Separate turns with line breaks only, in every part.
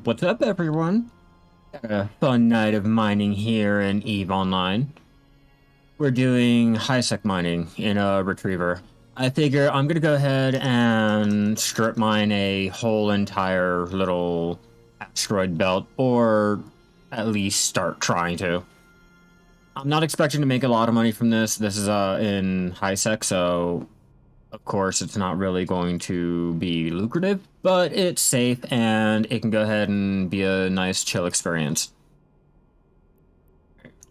What's up, everyone? A fun night of mining here in EVE Online. We're doing Hisec mining in a retriever. I figure I'm gonna go ahead and strip mine a whole entire little asteroid belt, or at least start trying to. I'm not expecting to make a lot of money from this. This is in Hisec, so of course it's not really going to be lucrative, but it's safe and it can go ahead and be a nice chill experience.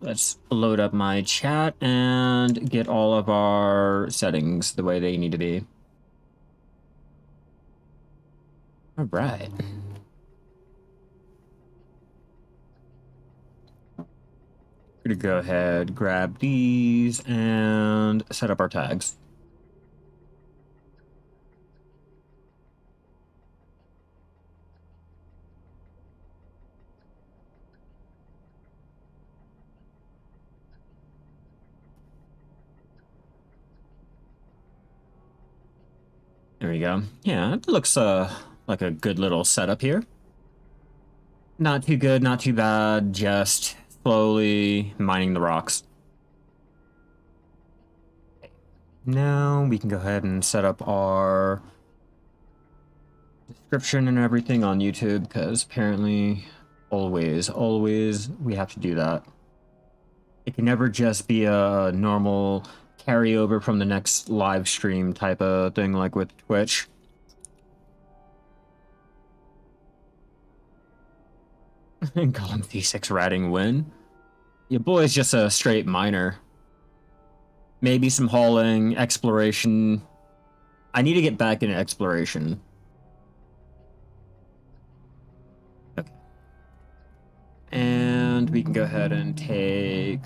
Let's load up my chat and get all of our settings the way they need to be. All right. We're gonna go ahead, grab these, and set up our tags. There we go. Yeah, it looks like a good little setup here. Not too good, not too bad, just slowly mining the rocks. Now we can go ahead and set up our description and everything on YouTube, because apparently always we have to do that. It can never just be a normal carryover from the next live stream type of thing like with Twitch. And call him Hisec ratting win. Your boy's just a straight miner. Maybe some hauling, exploration. I need to get back into exploration. Okay. And we can go ahead and take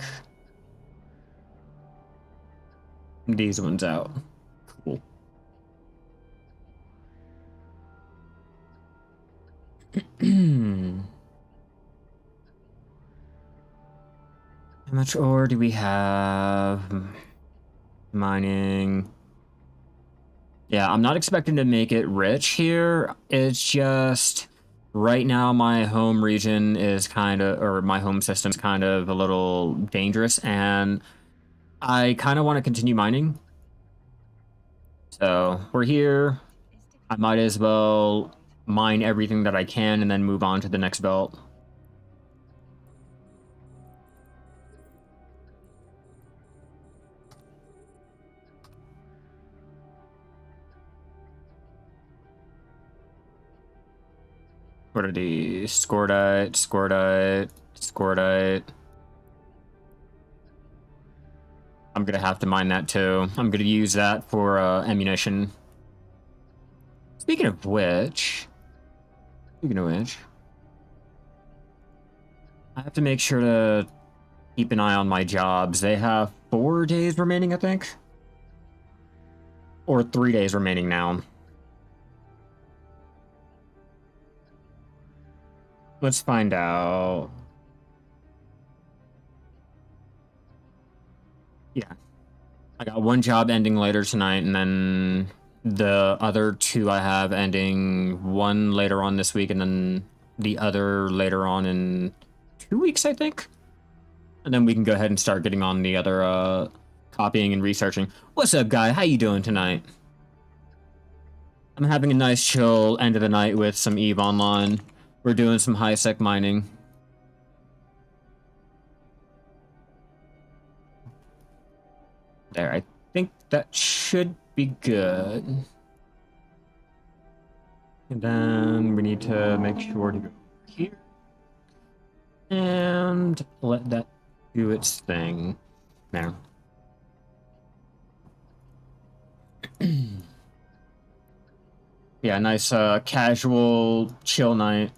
these ones out. Cool. How much ore do we have? Mining. Yeah, I'm not expecting to make it rich here. It's just right now my home region is my home system is kind of a little dangerous, and I kind of want to continue mining. So we're here. I might as well mine everything that I can and then move on to the next belt. What are these? Scordite, scordite, scordite. I'm gonna have to mine that too. I'm gonna use that for ammunition. Speaking of which, I have to make sure to keep an eye on my jobs. They have 4 days remaining, I think. Or 3 days remaining now. Let's find out. Yeah. I got one job ending later tonight, and then the other 2 I have ending, one later on this week, and then the other later on in 2 weeks, I think. And then we can go ahead and start getting on the other copying and researching. What's up, guy? How you doing tonight? I'm having a nice chill end of the night with some EVE Online. We're doing some Hisec mining. There, I think that should be good. And then we need to make sure to go here. And let that do its thing. Now. Yeah, nice casual, chill night.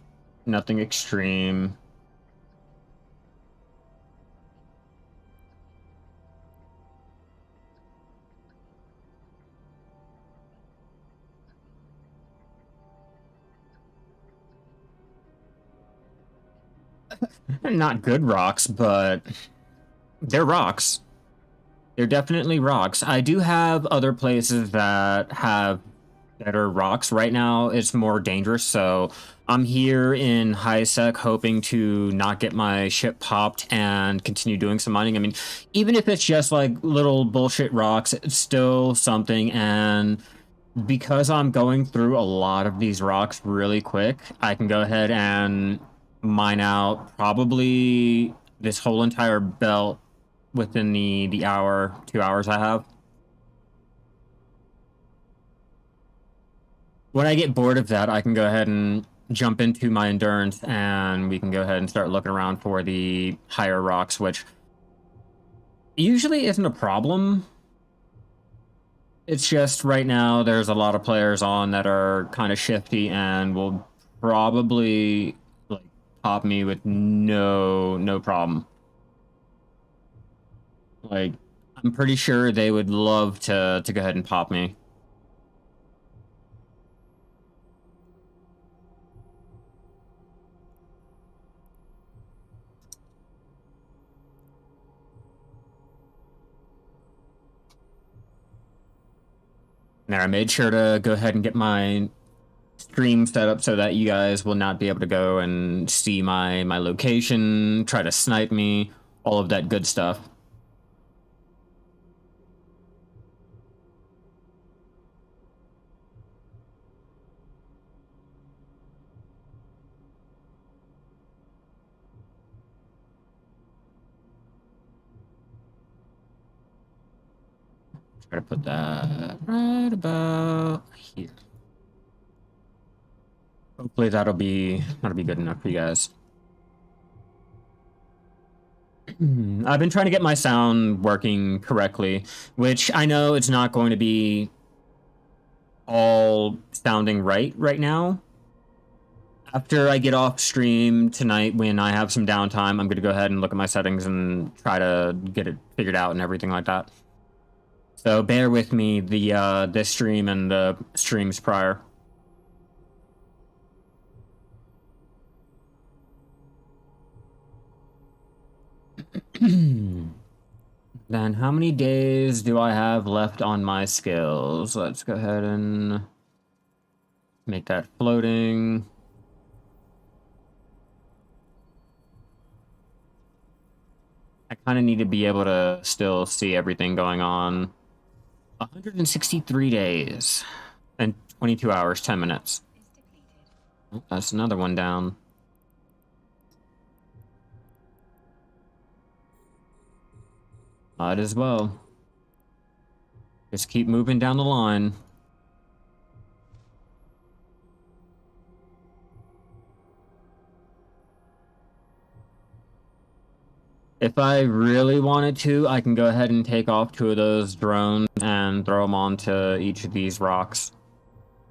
Nothing extreme. Not good rocks, but they're rocks. They're definitely rocks. I do have other places that have better rocks. Right now, it's more dangerous, so I'm here in Hisec hoping to not get my ship popped and continue doing some mining. I mean, even if it's just like little bullshit rocks, it's still something, and because I'm going through a lot of these rocks really quick, I can go ahead and mine out probably this whole entire belt within the hour, 2 hours I have. When I get bored of that, I can go ahead and jump into my endurance and we can go ahead and start looking around for the higher rocks, which usually isn't a problem. It's just right now there's a lot of players on that are kind of shifty and will probably like pop me with no problem. Like, I'm pretty sure they would love to go ahead and pop me. There, I made sure to go ahead and get my stream set up so that you guys will not be able to go and see my location, try to snipe me, all of that good stuff. Try to put that right about here. Hopefully that'll be good enough for you guys. I've been trying to get my sound working correctly, which I know it's not going to be all sounding right now. After I get off stream tonight, when I have some downtime, I'm going to go ahead and look at my settings and try to get it figured out and everything like that. So bear with me, this stream and the streams prior. Then how many days do I have left on my skills? Let's go ahead and make that floating. I kind of need to be able to still see everything going on. 163 days and 22 hours, 10 minutes. Oh, that's another one down. Might as well. Just keep moving down the line. If I really wanted to, I can go ahead and take off 2 of those drones and throw them onto each of these rocks.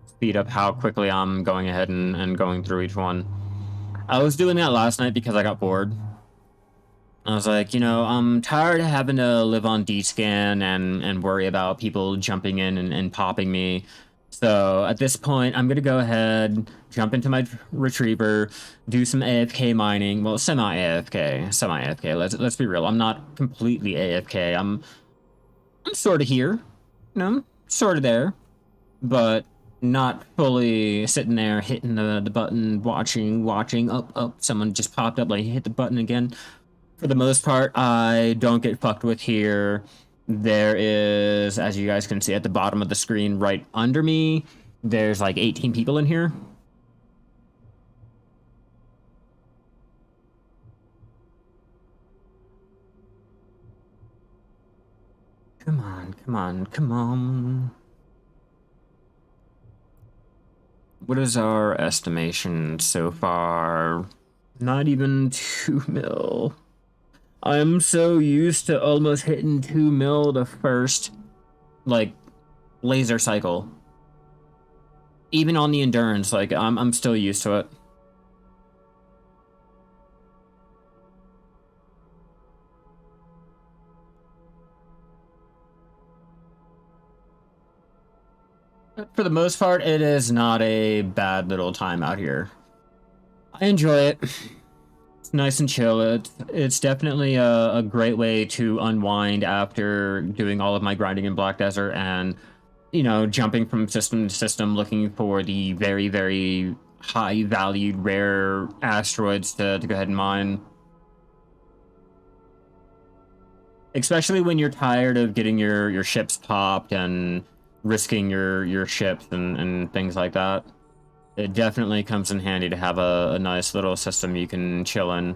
Speed up how quickly I'm going ahead and going through each one. I was doing that last night because I got bored. I was like, you know, I'm tired of having to live on D-scan and worry about people jumping in and popping me. So at this point, I'm going to go ahead, jump into my retriever, do some AFK mining. Well, semi-AFK. Let's be real. I'm not completely AFK. I'm sort of here. You know, sort of there. But not fully sitting there hitting the button, watching. Up, someone just popped up, like, hit the button again. For the most part, I don't get fucked with here. There is, as you guys can see at the bottom of the screen right under me, there's like 18 people in here. Come on. What is our estimation so far? Not even 2 mil. I'm so used to almost hitting 2 mil the first, like, laser cycle. Even on the endurance, like, I'm still used to it. But for the most part, it is not a bad little time out here. I enjoy it. Nice and chill. It's definitely a great way to unwind after doing all of my grinding in Black Desert, and you know, jumping from system to system, looking for the very, very high valued rare asteroids to go ahead and mine. Especially when you're tired of getting your ships popped and risking your ships and things like that. It definitely comes in handy to have a nice little system you can chill in.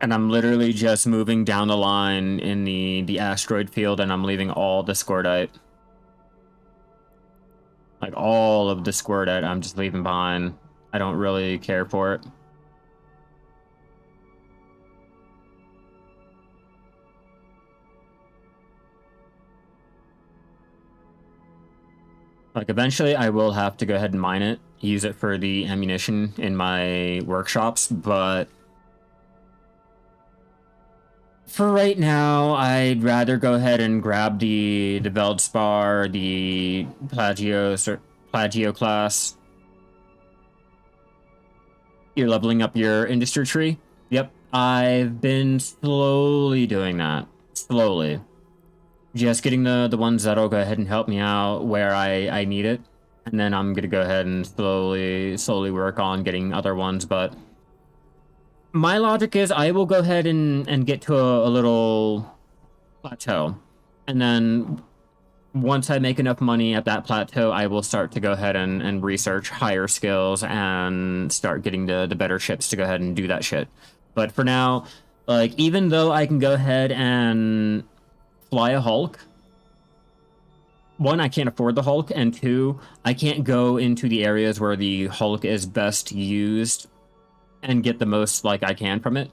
And I'm literally just moving down the line in the asteroid field, and I'm leaving all the squirtite. Like, all of the squirtite I'm just leaving behind. I don't really care for it. Like, eventually I will have to go ahead and mine it, use it for the ammunition in my workshops, but for right now, I'd rather go ahead and grab the Veldspar, the Plagio class. You're leveling up your industry tree? Yep, I've been slowly doing that. Slowly. Just getting the ones that'll go ahead and help me out where I need it. And then I'm gonna go ahead and slowly work on getting other ones, but my logic is I will go ahead and get to a little plateau. And then once I make enough money at that plateau, I will start to go ahead and research higher skills and start getting the better ships to go ahead and do that shit. But for now, like, even though I can go ahead and fly a Hulk, one, I can't afford the Hulk, and two, I can't go into the areas where the Hulk is best used and get the most, like, I can from it.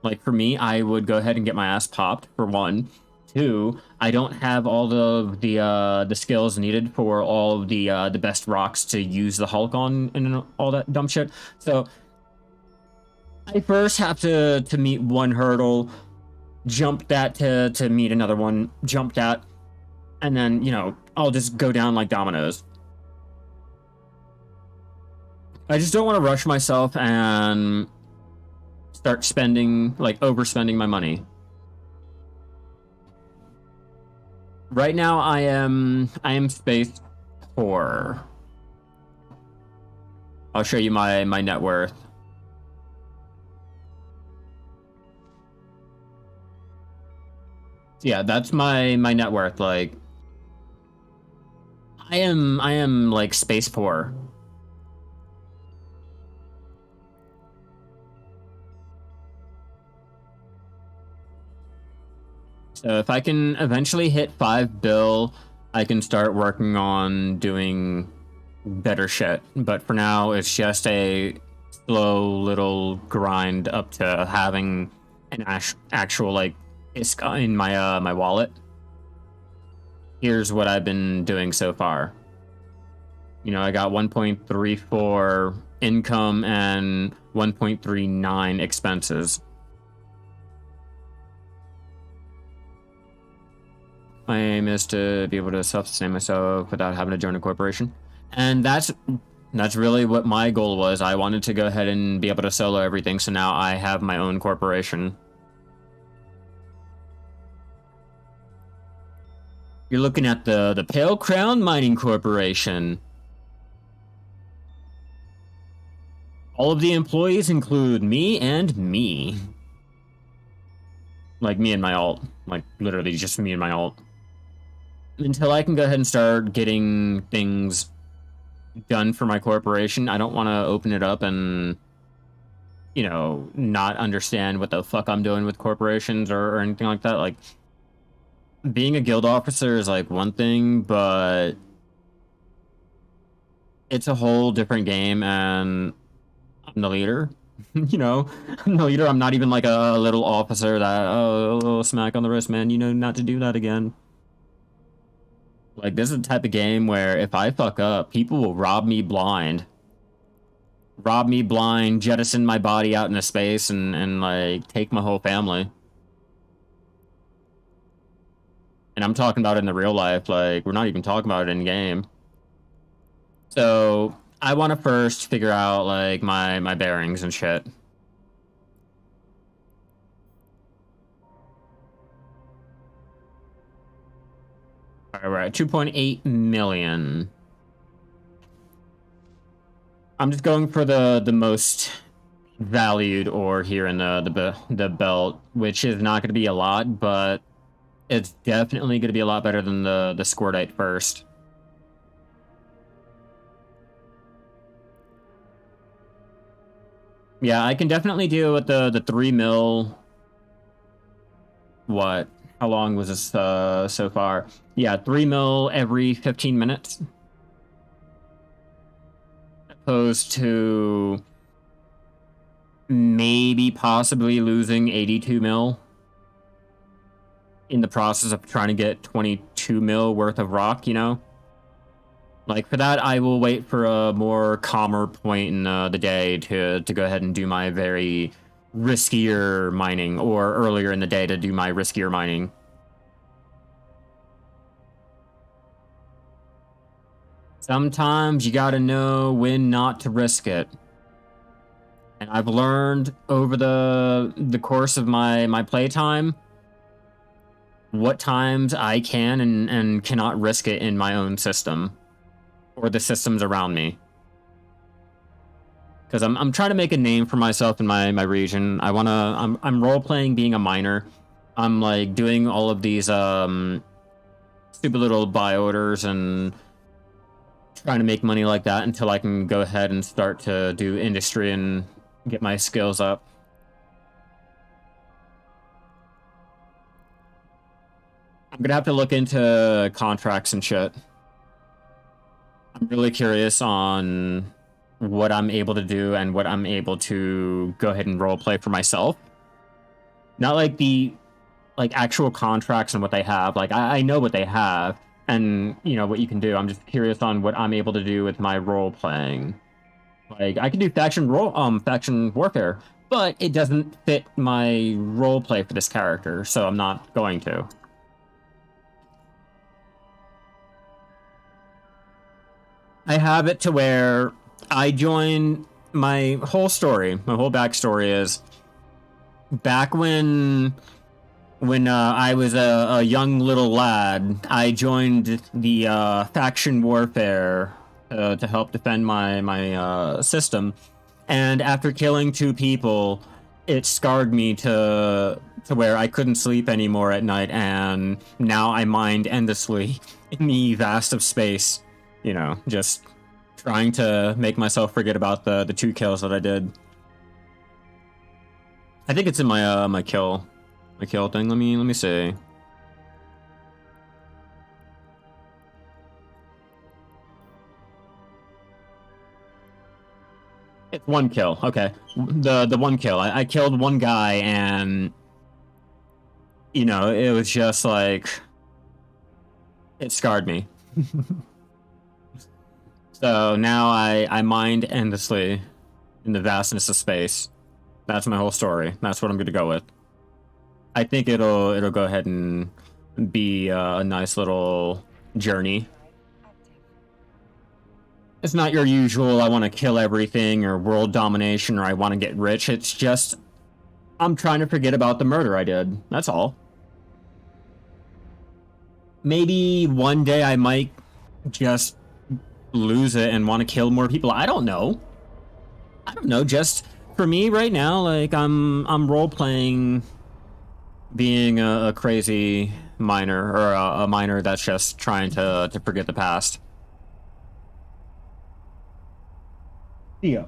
Like, for me, I would go ahead and get my ass popped, for one. Two, I don't have all of the skills needed for all of the best rocks to use the Hulk on and all that dumb shit. So I first have to meet one hurdle, jump that to meet another one, jump that, and then, you know, I'll just go down like dominoes. I just don't want to rush myself and start spending, like, overspending my money. Right now, I am space poor. I'll show you my net worth. So yeah, that's my net worth. Like, I am like space poor. So if I can eventually hit 5 bill, I can start working on doing better shit. But for now, it's just a slow little grind up to having an actual, like, ISK in my my wallet. Here's what I've been doing so far. You know, I got 1.34 income and 1.39 expenses. My aim is to be able to self-sustain myself without having to join a corporation. And that's really what my goal was. I wanted to go ahead and be able to solo everything, so now I have my own corporation. You're looking at the Palecrown Mining Corporation. All of the employees include me and me. Like, me and my alt. Like, literally just me and my alt. Until I can go ahead and start getting things done for my corporation, I don't want to open it up and, you know, not understand what the fuck I'm doing with corporations or anything like that. Like, being a guild officer is, like, one thing, but it's a whole different game, and I'm the leader. You know, I'm the leader. I'm not even like a little officer that, oh, smack on the wrist, man, you know not to do that again. Like, this is the type of game where if I fuck up, people will rob me blind. Rob me blind, jettison my body out into space, and like, take my whole family. And I'm talking about it in the real life, like, we're not even talking about it in game. So I want to first figure out, like, my bearings and shit. All right, we're at 2.8 million. I'm just going for the most valued ore here in the belt, which is not going to be a lot, but it's definitely going to be a lot better than the squirtite first. Yeah, I can definitely deal with the 3 mil. What? How long was this so far? Yeah, 3 mil every 15 minutes. Opposed to maybe possibly losing 82 mil in the process of trying to get 22 mil worth of rock, you know? Like, for that, I will wait for a more calmer point in the day to go ahead and do my very riskier mining, or earlier in the day to do my riskier mining. Sometimes you gotta know when not to risk it. And I've learned over the course of my playtime what times I can and cannot risk it in my own system or the systems around me. Because I'm trying to make a name for myself in my region. I'm role playing being a miner. I'm like doing all of these stupid little buy orders and trying to make money like that until I can go ahead and start to do industry and get my skills up. I'm gonna have to look into contracts and shit. I'm really curious on what I'm able to do and what I'm able to go ahead and roleplay for myself. Not like the actual contracts and what they have. Like I know what they have and you know what you can do. I'm just curious on what I'm able to do with my role playing. Like I can do faction warfare, but it doesn't fit my role play for this character, so I'm not going to. I have it to where I join my whole story. My whole backstory is back when I was a young little lad, I joined the faction warfare to help defend my system, and after killing 2 people, it scarred me to where I couldn't sleep anymore at night, and now I mined endlessly in the vast of space. You know, just trying to make myself forget about the 2 kills that I did. I think it's in my my kill thing. Let me see. It's 1 kill. Okay, the 1 kill. I killed 1 guy, and you know it was just like it scarred me. So now I mined endlessly in the vastness of space. That's my whole story. That's what I'm going to go with. I think it'll go ahead and be a nice little journey. It's not your usual I want to kill everything or world domination or I want to get rich. It's just I'm trying to forget about the murder I did. That's all. Maybe one day I might just lose it and want to kill more people. I don't know. Just for me right now, like I'm role playing being a crazy miner, or a miner that's just trying to forget the past. Yeah.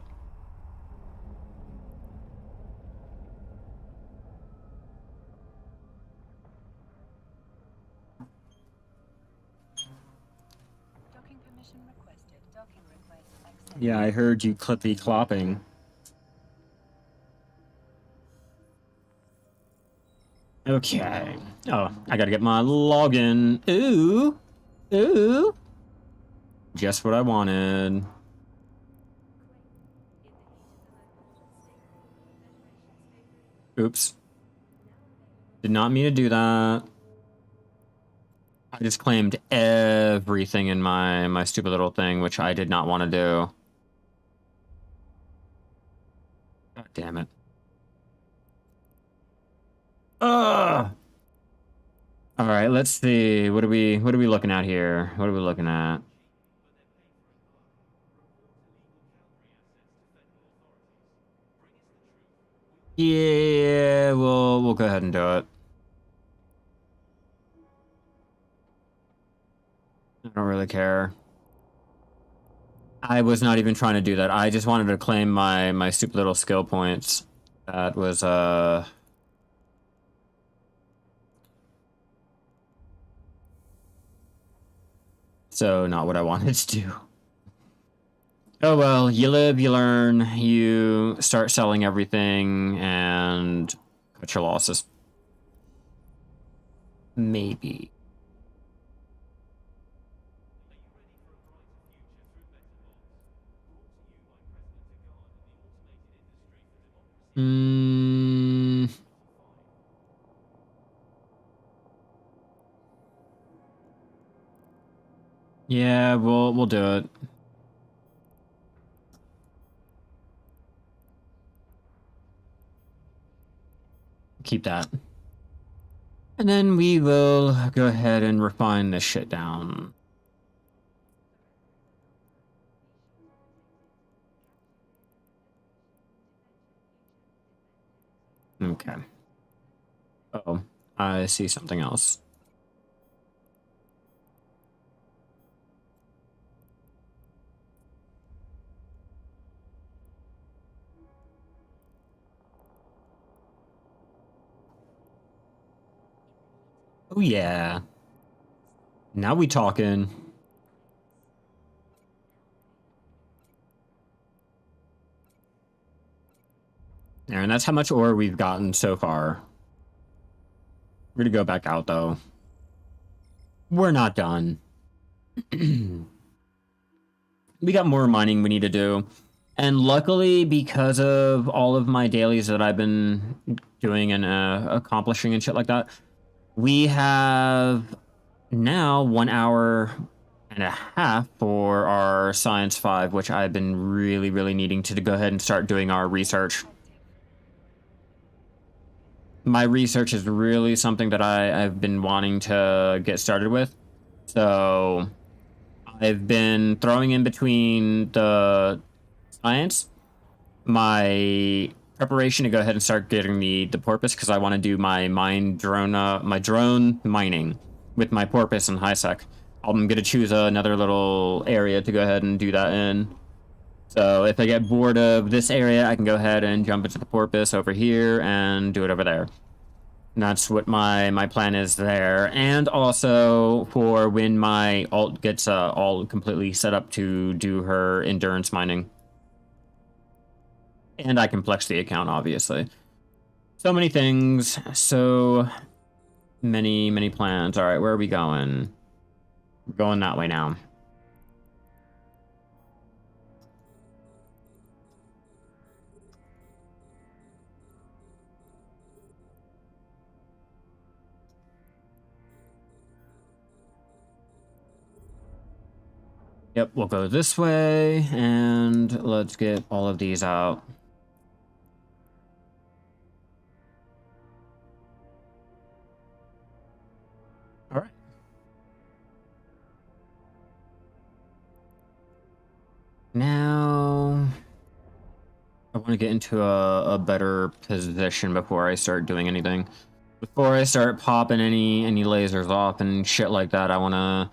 Yeah, I heard you clippy clopping. Okay. Oh, I gotta get my login. Ooh. Ooh. Just what I wanted. Oops. Did not mean to do that. I just claimed everything in my stupid little thing, which I did not want to do. God damn it. Ugh! All right, let's see. What are we looking at here? What are we looking at? Yeah, we'll go ahead and do it. I don't really care. I was not even trying to do that. I just wanted to claim my stupid little skill points. That was so not what I wanted to do. Oh well, you live, you learn, you start selling everything and cut your losses. Maybe. Yeah, we'll do it. Keep that. And then we will go ahead and refine this shit down. Okay. Oh, I see something else. Oh yeah. Now we talking. There, and that's how much ore we've gotten so far. We're gonna go back out though. We're not done. We got more mining we need to do. And luckily, because of all of my dailies that I've been doing and accomplishing and shit like that, we have now 1 hour and a half for our Science 5, which I've been really, really needing to go ahead and start doing our research. My research is really something that I've been wanting to get started with. So I've been throwing in between the science, my preparation to go ahead and start getting the porpoise, because I want to do my drone mining with my porpoise and Hisec. I'm gonna choose another little area to go ahead and do that in. So if I get bored of this area, I can go ahead and jump into the porpoise over here and do it over there. And that's what my plan is there. And also for when my alt gets all completely set up to do her endurance mining. And I can flex the account, obviously. So many things. So many, many plans. All right, where are we going? We're going that way now. Yep, we'll go this way, and let's get all of these out. All right. Now, I want to get into a better position before I start doing anything. Before I start popping any lasers off and shit like that, I want to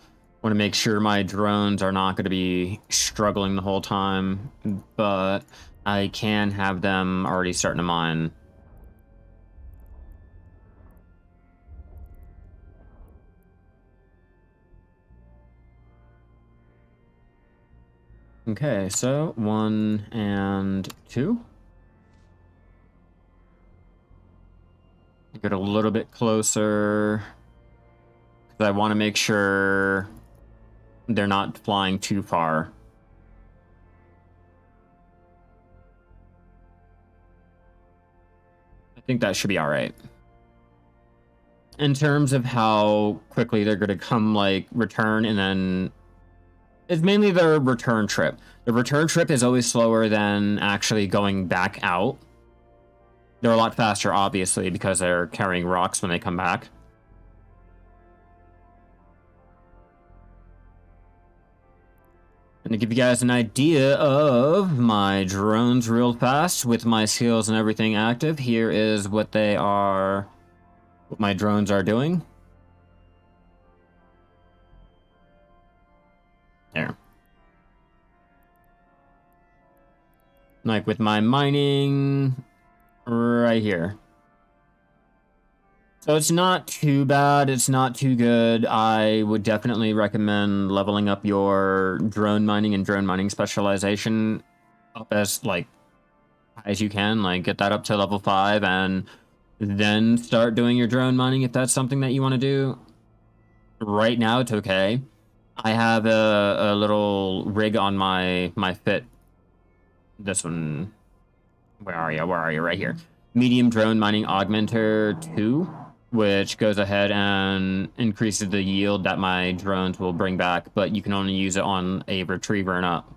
make sure my drones are not going to be struggling the whole time, but I can have them already starting to mine. Okay, so 1 and 2. Get a little bit closer, because I want to make sure they're not flying too far. I think that should be all right. In terms of how quickly they're going to come, like, return, and then it's mainly their return trip. The return trip is always slower than actually going back out. They're a lot faster, obviously, because they're carrying rocks when they come back. to give you guys an idea of my drones real fast with my skills and everything active. Here is what what my drones are doing. There. Like with my mining right here. So it's not too bad, it's not too good. I would definitely recommend leveling up your drone mining and drone mining specialization up as like high as you can. Like get that up to level 5 and then start doing your drone mining if that's something that you want to do. Right now it's okay. I have a little rig on my fit. This one. Where are you? Where are you? Right here. Medium drone mining augmenter 2, which goes ahead and increases the yield that my drones will bring back, but you can only use it on a retriever and up.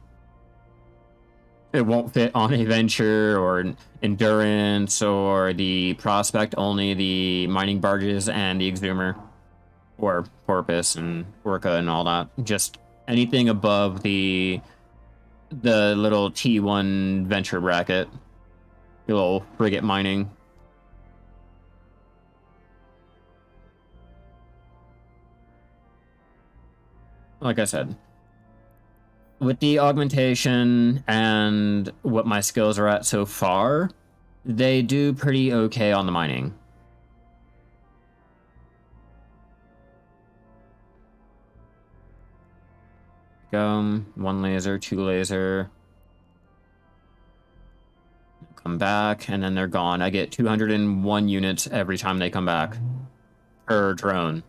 It won't fit on a venture or endurance or the prospect, only the mining barges and the exhumer or porpoise and orca and all that. Just anything above the little T1 venture bracket. Your little frigate mining. Like I said, with the augmentation and what my skills are at so far, they do pretty okay on the mining. Go, 1 laser, 2 laser. Come back, and then they're gone. I get 201 units every time they come back per drone.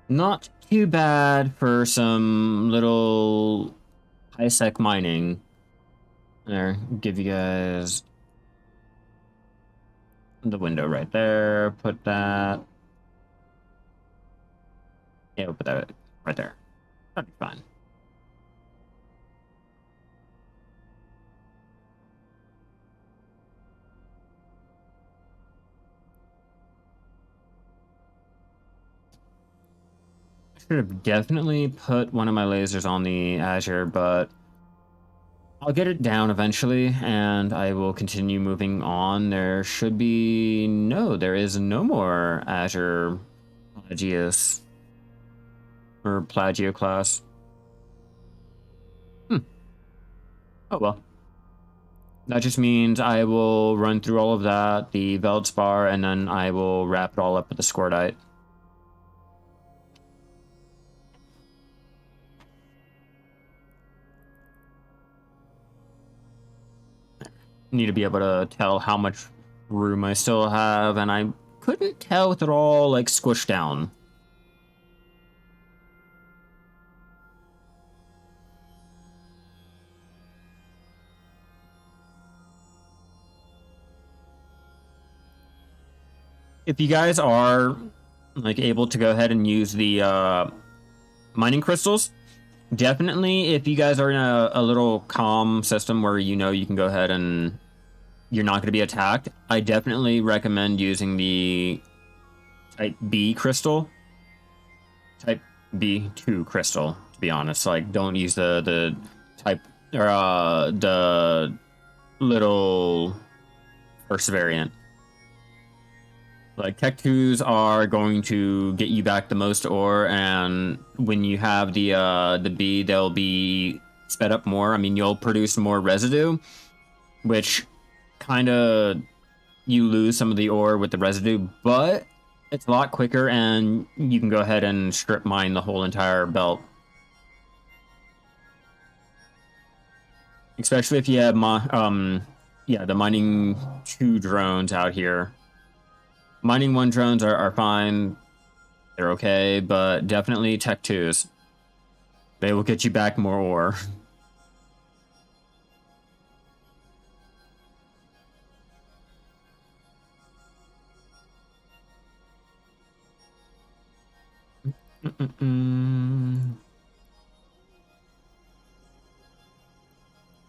Not too bad for some little Hisec mining. There, give you guys the window right there. Put that. Yeah, we'll put that right there. That'd be fine. Should have definitely put one of my lasers on the Azure, but I'll get it down eventually, and I will continue moving on. There should be... No, there is no more Azure Plagius or Plagio class. Oh well. That just means I will run through all of that, the Veldspar, and then I will wrap it all up with the Scordite. Need to be able to tell how much room I still have, and I couldn't tell with it all like squished down. If you guys are like able to go ahead and use the mining crystals, definitely if you guys are in a little calm system where you know you can go ahead and you're not going to be attacked, I definitely recommend using the type B crystal. Type B2 crystal, to be honest. Like, don't use the type or the little first variant. Like, Tech 2s are going to get you back the most ore, and when you have the B, they'll be sped up more. I mean, you'll produce more residue, which kind of you lose some of the ore with the residue, but it's a lot quicker, and you can go ahead and strip mine the whole entire belt. Especially if you have the mining 2 drones out here. Mining 1 drones are fine. They're okay, but definitely Tech 2s. They will get you back more ore.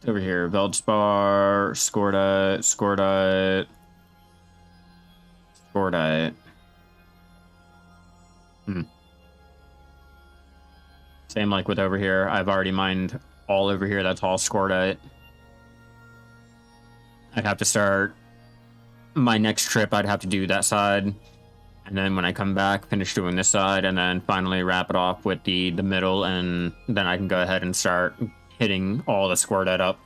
over here. Veldspar, Scordite, Scordite, Scordite. Same like with over here. I've already mined all over here. That's all Scordite. I'd have to start my next trip. I'd have to do that side. And then when I come back, finish doing this side, and then finally wrap it off with the middle, and then I can go ahead and start hitting all the Scordite up.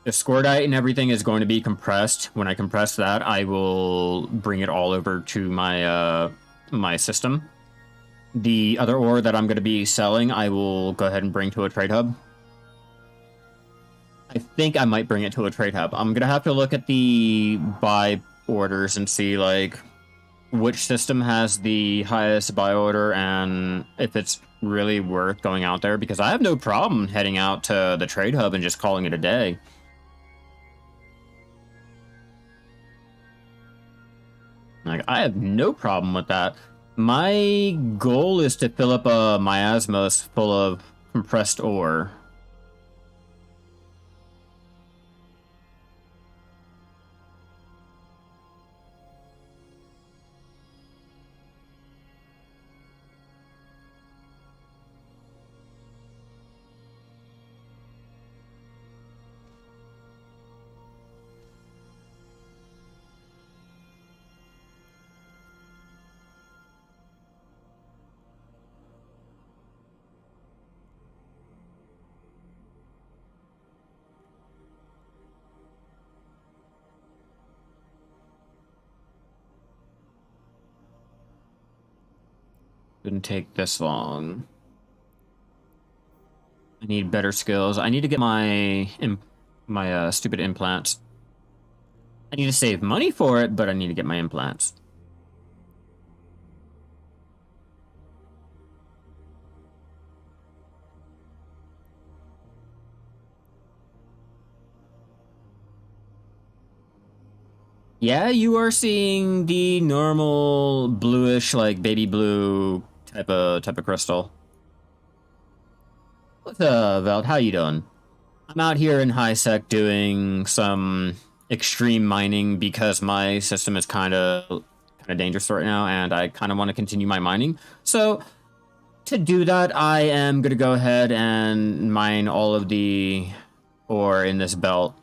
The Scordite and everything is going to be compressed. When I compress that, I will bring it all over to my my system. The other ore that I'm going to be selling, I will go ahead and bring to a trade hub. I think I might bring it to a trade hub. I'm going to have to look at the buy orders and see like which system has the highest buy order and if it's really worth going out there, because I have no problem heading out to the trade hub and just calling it a day. Like, I have no problem with that. My goal is to fill up a miasmas full of compressed ore. Didn't take this long. I need better skills. I need to get my stupid implants. I need to save money for it, but I need to get my implants. Yeah, you are seeing the normal bluish, like baby blue type of crystal. What's up, Veld? How you doing? I'm out here in Hisec doing some extreme mining because my system is kind of dangerous right now, and I kind of want to continue my mining. So to do that, I am gonna go ahead and mine all of the ore in this belt.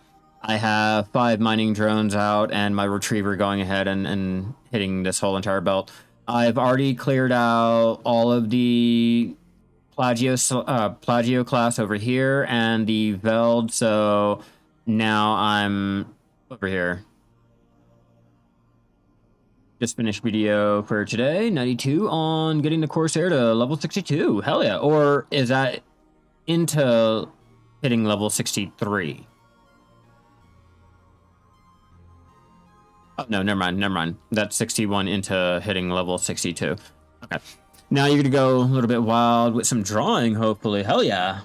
I have 5 mining drones out and my retriever going ahead and hitting this whole entire belt. I've already cleared out all of the Plagio class over here and the Veld, so now I'm over here. Just finished video for today, 92 on getting the Corsair to level 62. Hell yeah. Or is that into hitting level 63? Oh, no, never mind. That's 61 into hitting level 62. Okay. Now you're gonna go a little bit wild with some drawing, hopefully. Hell yeah.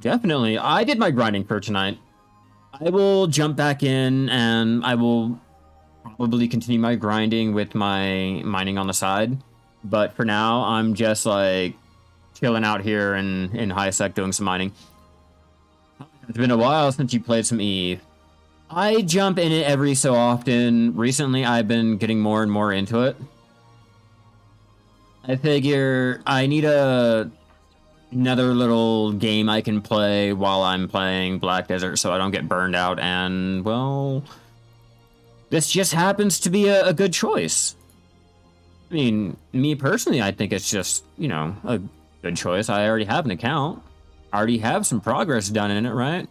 Definitely. I did my grinding for tonight. I will jump back in and I will probably continue my grinding with my mining on the side. But for now, I'm just like chilling out here in Hisec doing some mining. It's been a while since you played some Eve. I jump in it every so often. Recently, I've been getting more and more into it. I figure I need another little game I can play while I'm playing Black Desert so I don't get burned out, and, well, this just happens to be a good choice. I mean, me personally, I think it's just, you know, a good choice. I already have an account. I already have some progress done in it, right?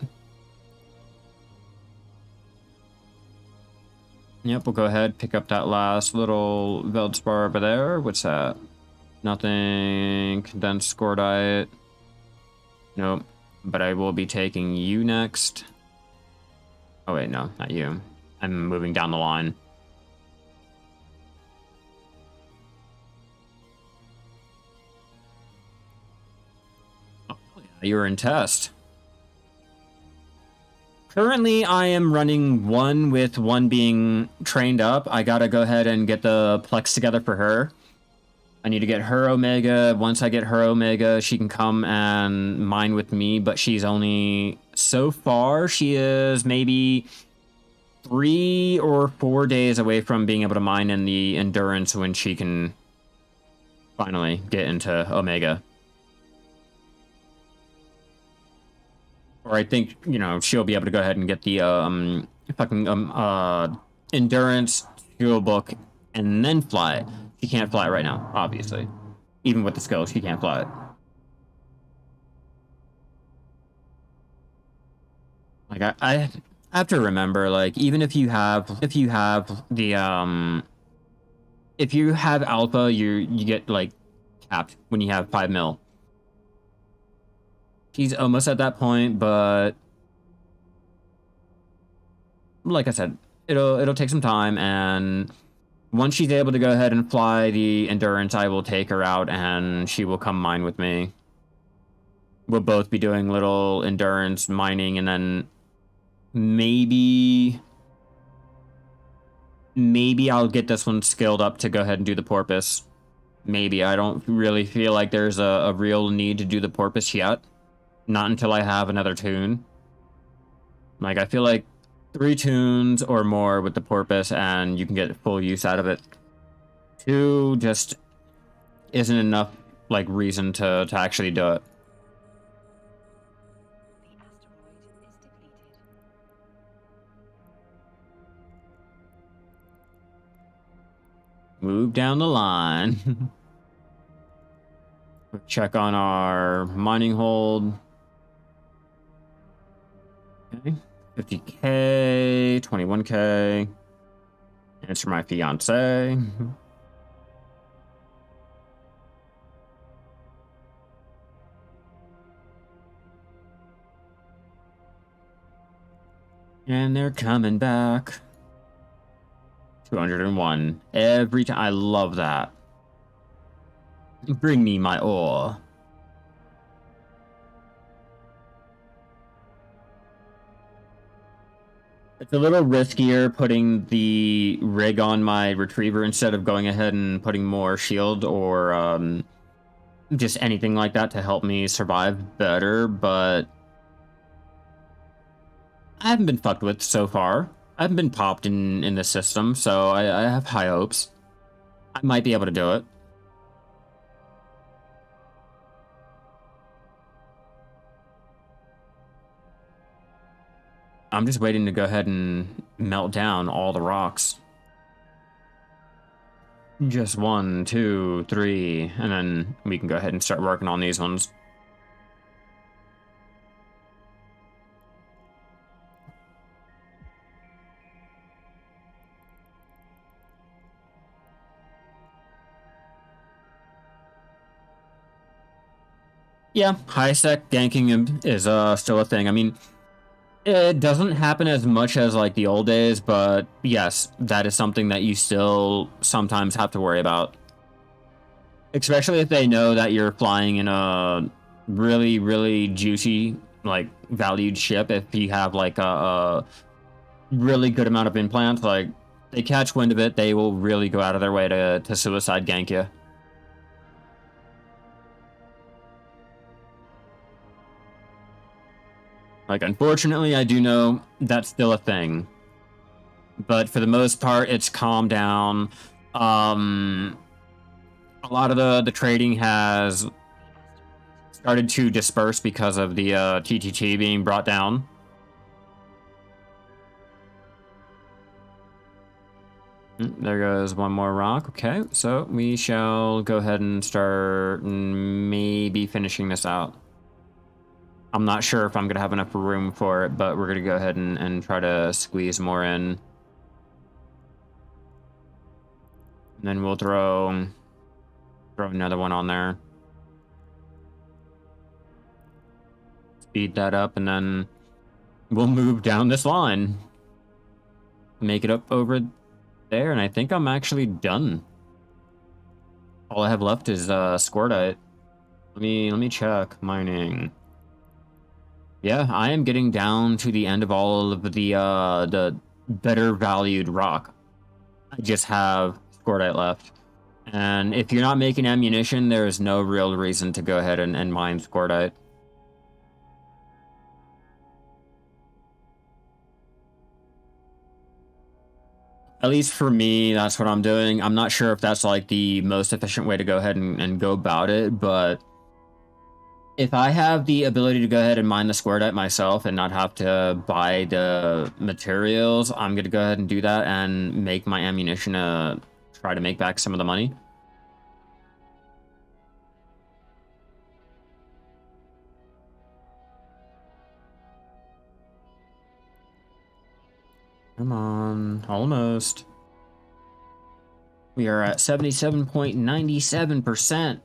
Yep, we'll go ahead, pick up that last little Veldspar over there. What's that? Nothing. Condensed Scordite. Nope. But I will be taking you next. Oh wait, no, not you. I'm moving down the line. Oh, yeah, you're in test. Currently, I am running one with one being trained up. I gotta go ahead and get the Plex together for her. I need to get her Omega. Once I get her Omega, she can come and mine with me, but she's only... So far, she is maybe 3 or 4 days away from being able to mine in the Endurance when she can finally get into Omega. Or I think, you know, she'll be able to go ahead and get the Endurance, Skill Book, and then fly it. She can't fly it right now, obviously. Even with the skills, she can't fly it. Like, I have to remember, like, even if you have the, if you have Alpha, you get, like, capped when you have 5 mil. She's almost at that point, but like I said, it'll take some time, and once she's able to go ahead and fly the Endurance, I will take her out and she will come mine with me. We'll both be doing little Endurance mining, and then maybe I'll get this one skilled up to go ahead and do the Porpoise. Maybe. I don't really feel like there's a real need to do the Porpoise yet. Not until I have another tune. Like, I feel like 3 tunes or more with the Porpoise and you can get full use out of it. 2 just isn't enough, like, reason to actually do it. Move down the line. Check on our mining hold. Okay. 50k, 21k. Answer my fiance. And they're coming back. 201. Every time. I love that. Bring me my ore. It's a little riskier putting the rig on my retriever instead of going ahead and putting more shield or just anything like that to help me survive better, but I haven't been fucked with so far. I haven't been popped in the system, so I have high hopes. I might be able to do it. I'm just waiting to go ahead and melt down all the rocks. Just 1, 2, 3, and then we can go ahead and start working on these ones. Yeah, Hisec ganking him is still a thing. I mean, it doesn't happen as much as like the old days, but yes, that is something that you still sometimes have to worry about. Especially if they know that you're flying in a really, really juicy, like, valued ship. If you have like a really good amount of implants, like, they catch wind of it, they will really go out of their way to suicide gank you. Like, unfortunately, I do know that's still a thing. But for the most part, it's calmed down. A lot of the trading has started to disperse because of the TTT being brought down. There goes one more rock. Okay, so we shall go ahead and start maybe finishing this out. I'm not sure if I'm going to have enough room for it, but we're going to go ahead and try to squeeze more in. And then we'll throw another one on there. Speed that up, and then we'll move down this line. Make it up over there, and I think I'm actually done. All I have left is Squirtite. Let me check mining. Yeah, I am getting down to the end of all of the better valued rock. I just have Squirtite left. And if you're not making ammunition, there is no real reason to go ahead and mine squirtite. At least for me, that's what I'm doing. I'm not sure if that's like the most efficient way to go ahead and go about it, but if I have the ability to go ahead and mine the squirtite myself and not have to buy the materials, I'm going to go ahead and do that and make my ammunition to try to make back some of the money. Come on, almost. We are at 77.97%.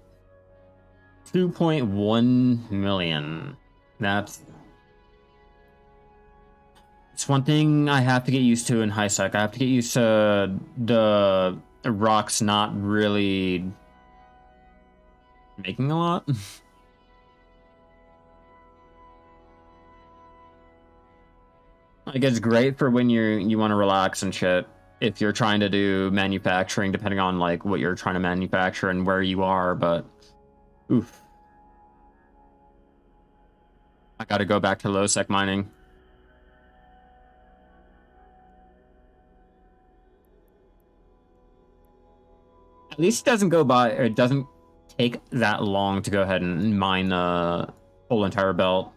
2.1 million. It's one thing I have to get used to in Hisec. I have to get used to the rocks not really making a lot. Like, it's great for when you want to relax and shit. If you're trying to do manufacturing, depending on like what you're trying to manufacture and where you are, but oof. I gotta go back to lowsec mining. At least it doesn't go by, or it doesn't take that long to go ahead and mine the whole entire belt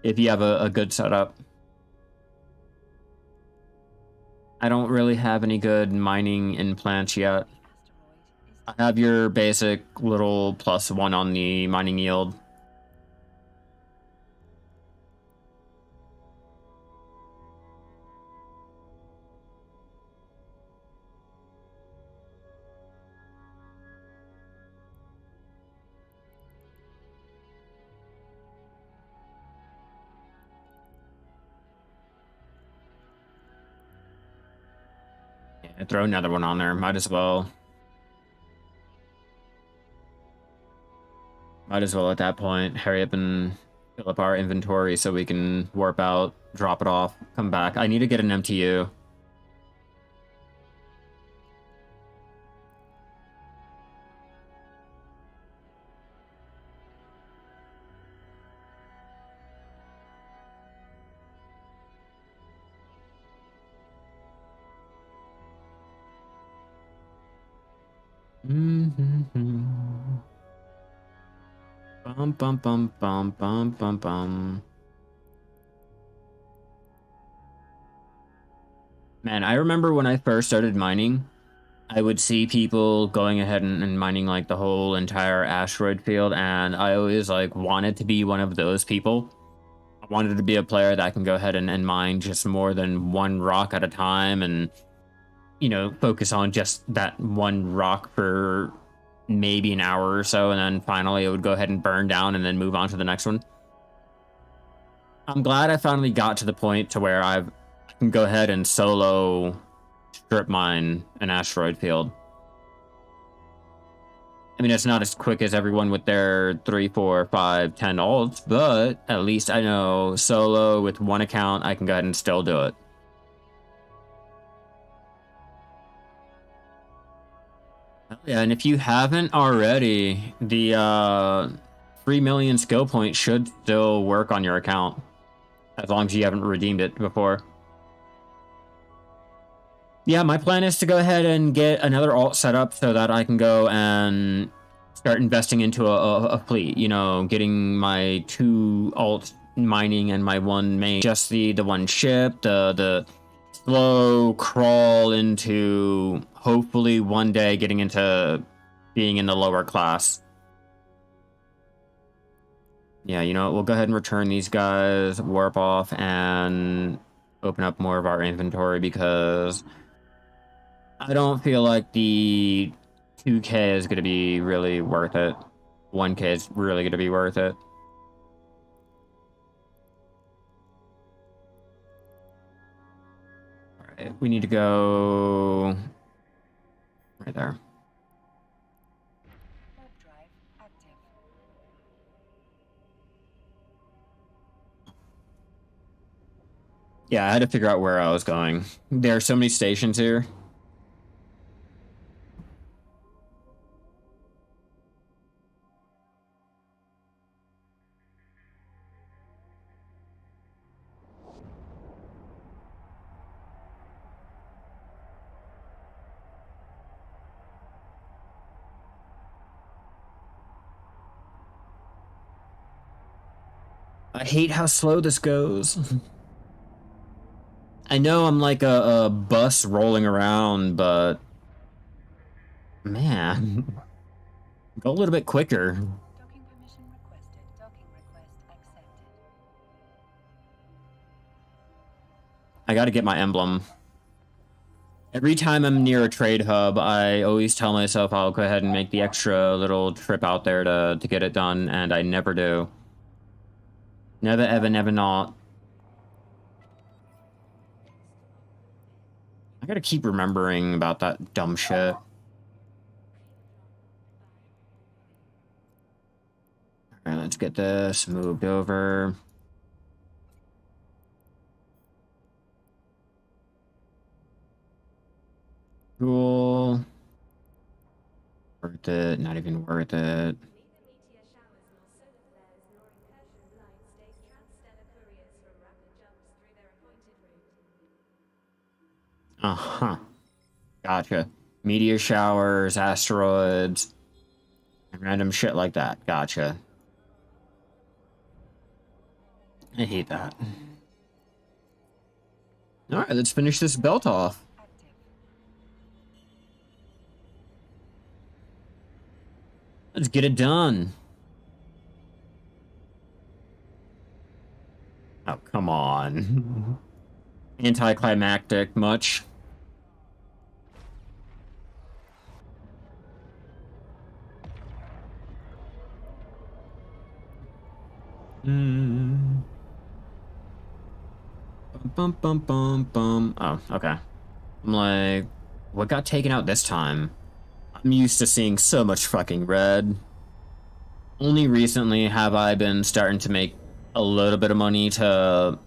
if you have a good setup. I don't really have any good mining implants yet. I have your basic little +1 on the mining yield. Yeah, throw another one on there, might as well. Might as well at that point hurry up and fill up our inventory so we can warp out, drop it off, come back. I need to get an MTU. Bum bum bum bum bum bum bum. Man, I remember when I first started mining, I would see people going ahead and mining like the whole entire asteroid field, and I always like wanted to be one of those people. I wanted to be a player that can go ahead and mine just more than one rock at a time and, you know, focus on just that one rock for maybe an hour or so, and then finally it would go ahead and burn down and then move on to the next one. I'm glad I finally got to the point to where I can go ahead and solo strip mine an asteroid field. I mean, it's not as quick as everyone with their 3, 4, 5, 10 alts, but at least I know solo with one account, I can go ahead and still do it. Yeah, and if you haven't already, the 3 million skill points should still work on your account, as long as you haven't redeemed it before. Yeah, my plan is to go ahead and get another alt set up so that I can go and start investing into a fleet. You know, getting my 2 alt mining and my 1 main. Just the one ship, the slow crawl into hopefully one day getting into being in the lower class. Yeah, you know, we'll go ahead and return these guys, warp off, and open up more of our inventory because I don't feel like the 2K is going to be really worth it. 1K is really going to be worth it. Alright, we need to go right there. Yeah, I had to figure out where I was going. There are so many stations here. I hate how slow this goes. I know I'm like a bus rolling around, but man, go a little bit quicker.
Docking permission requested. Docking request accepted.
I gotta get my emblem. Every time I'm near a trade hub, I always tell myself I'll go ahead and make the extra little trip out there to get it done, and I never do. Never, ever, never not. I gotta keep remembering about that dumb shit. Alright, let's get this moved over. Cool. Worth it, not even worth it. Uh-huh. Gotcha. Meteor showers, asteroids, and random shit like that. Gotcha. I hate that. Alright, let's finish this belt off. Let's get it done. Oh, come on. Anticlimactic much? Bum, bum, bum, bum, bum. Oh, okay. I'm like, what got taken out this time? I'm used to seeing so much fucking red. Only recently have I been starting to make a little bit of money to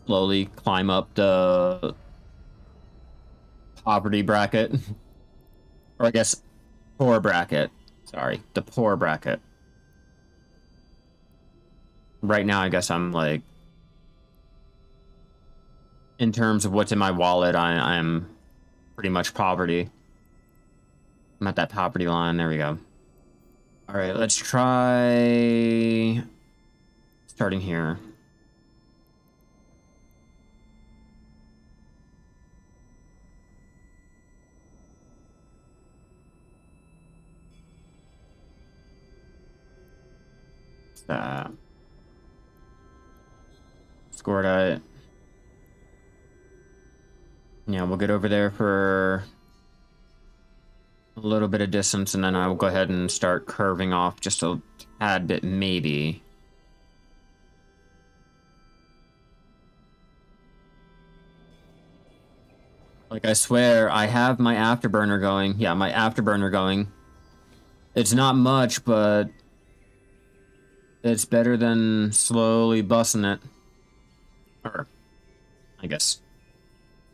slowly climb up the poverty bracket. Or I guess poor bracket. Sorry, the poor bracket. Right now, I guess I'm like, in terms of what's in my wallet, I'm pretty much poverty. I'm at that poverty line. There we go. All right, let's try starting here. What's that? Scordite. Yeah, we'll get over there for a little bit of distance, and then I will go ahead and start curving off just a tad bit, maybe. Like, I swear, I have my afterburner going. Yeah, my afterburner going. It's not much, but it's better than slowly bussing it. Or, I guess,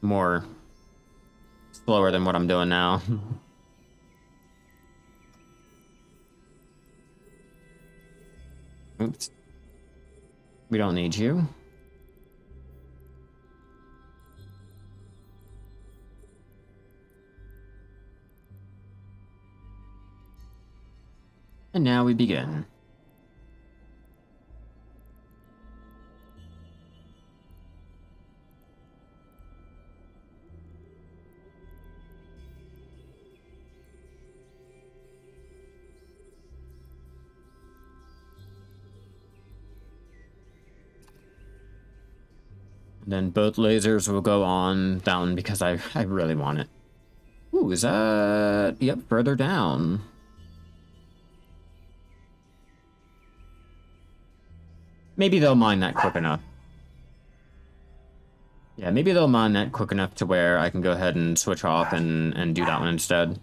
more slower than what I'm doing now. Oops. We don't need you. And now we begin. Then both lasers will go on down because I really want it. Ooh, is that... Yep, further down. Maybe they'll mine that quick enough. Yeah, maybe they'll mine that quick enough to where I can go ahead and switch off and do that one instead.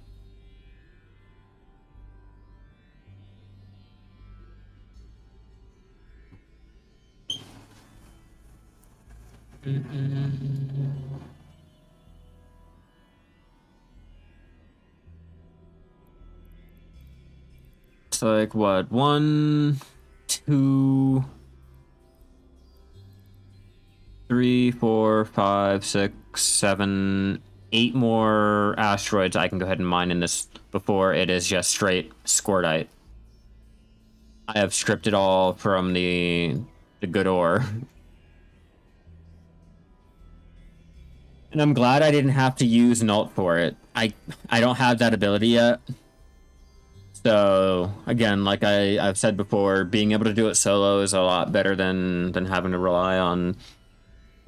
It's like, what, 1, 2, 3, 4, 5, 6, 7, 8 more asteroids I can go ahead and mine in this before it is just straight Scordite. I have stripped it all from the the good ore. And I'm glad I didn't have to use an ult for it. I don't have that ability yet. So again, like I've said before, being able to do it solo is a lot better than having to rely on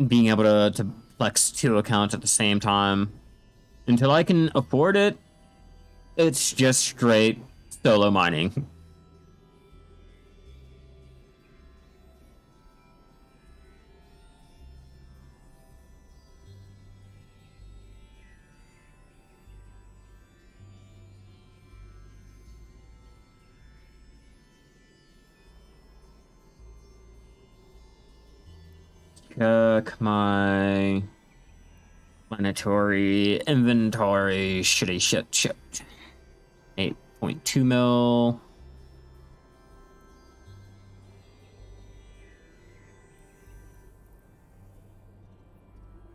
being able to flex 2 accounts at the same time. Until I can afford it, it's just straight solo mining. Check my planetary inventory. Shitty shit. 8.2 mil.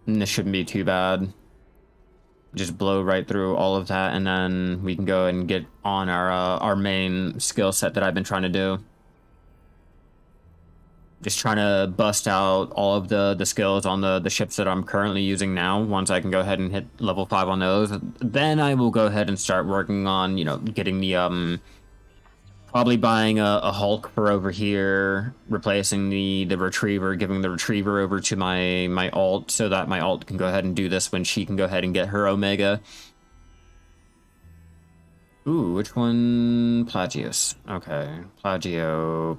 And this shouldn't be too bad. Just blow right through all of that, and then we can go and get on our main skill set that I've been trying to do. Just trying to bust out all of the skills on the ships that I'm currently using now. Once I can go ahead and hit level 5 on those, then I will go ahead and start working on, you know, getting the probably buying a Hulk for over here, replacing the Retriever, giving the Retriever over to my alt, so that my alt can go ahead and do this when she can go ahead and get her Omega. Ooh, which one? Plagios. Okay. Plagio.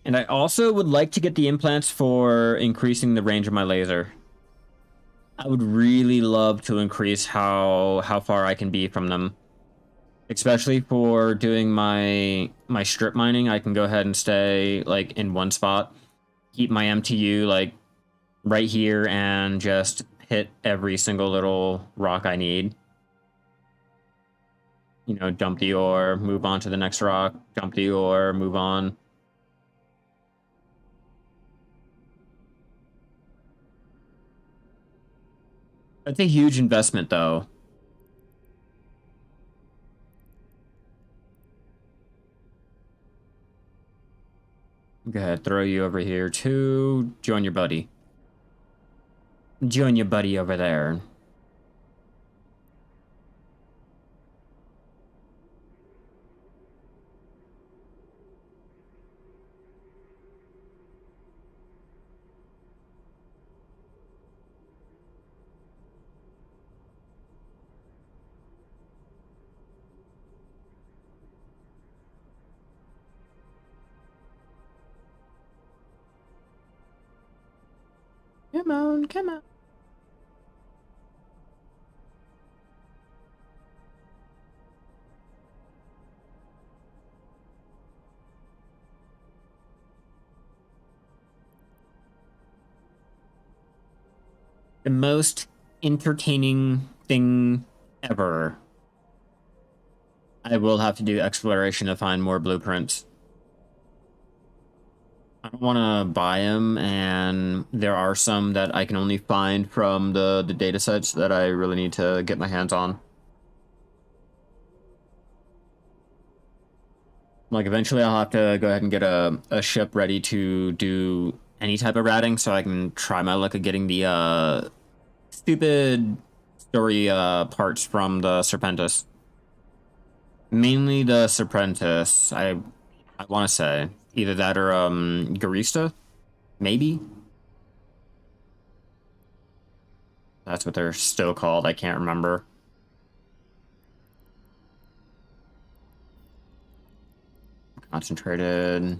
And I also would like to get the implants for increasing the range of my laser. I would really love to increase how far I can be from them. Especially for doing my strip mining, I can go ahead and stay like in one spot, keep my MTU like right here, and just hit every single little rock I need. You know, dump the ore, move on to the next rock, dump the ore, move on. That's a huge investment, though. Go ahead, throw you over here too. Join your buddy. Join your buddy over there. Come on, come on. The most entertaining thing ever. I will have to do exploration to find more blueprints. I don't want to buy them, and there are some that I can only find from the data sets that I really need to get my hands on. Like, eventually I'll have to go ahead and get a ship ready to do any type of ratting, so I can try my luck at getting the stupid story parts from the Serpentis. Mainly the Serpentis, I want to say. Either that or Garista, maybe? That's what they're still called, I can't remember. Concentrated.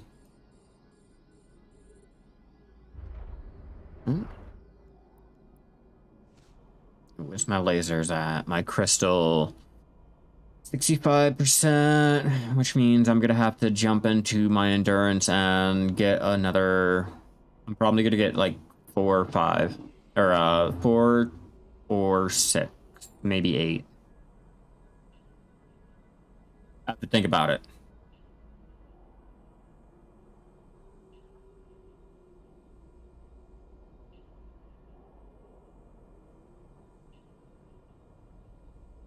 Where's my lasers at? My crystal. 65%, which means I'm gonna have to jump into my endurance and get another. I'm probably gonna get like 4 or 5, or 4 or 6, maybe 8. have to think about it.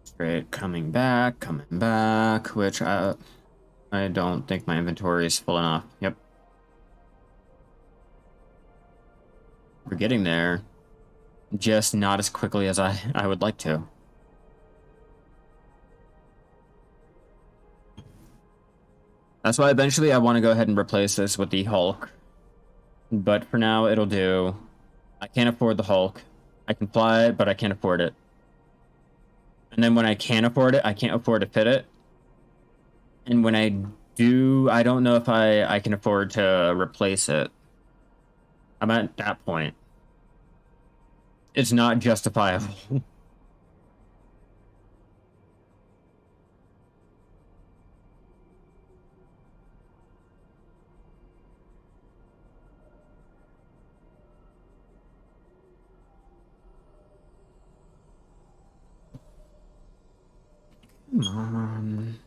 Straight coming back, which I don't think my inventory is full enough. Yep. We're getting there. Just not as quickly as I would like to. That's why eventually I want to go ahead and replace this with the Hulk. But for now, it'll do. I can't afford the Hulk. I can fly it, but I can't afford it. And then when I can afford it, I can't afford to fit it. And when I do, I don't know if I can afford to replace it. I'm at that point. It's not justifiable. Come on.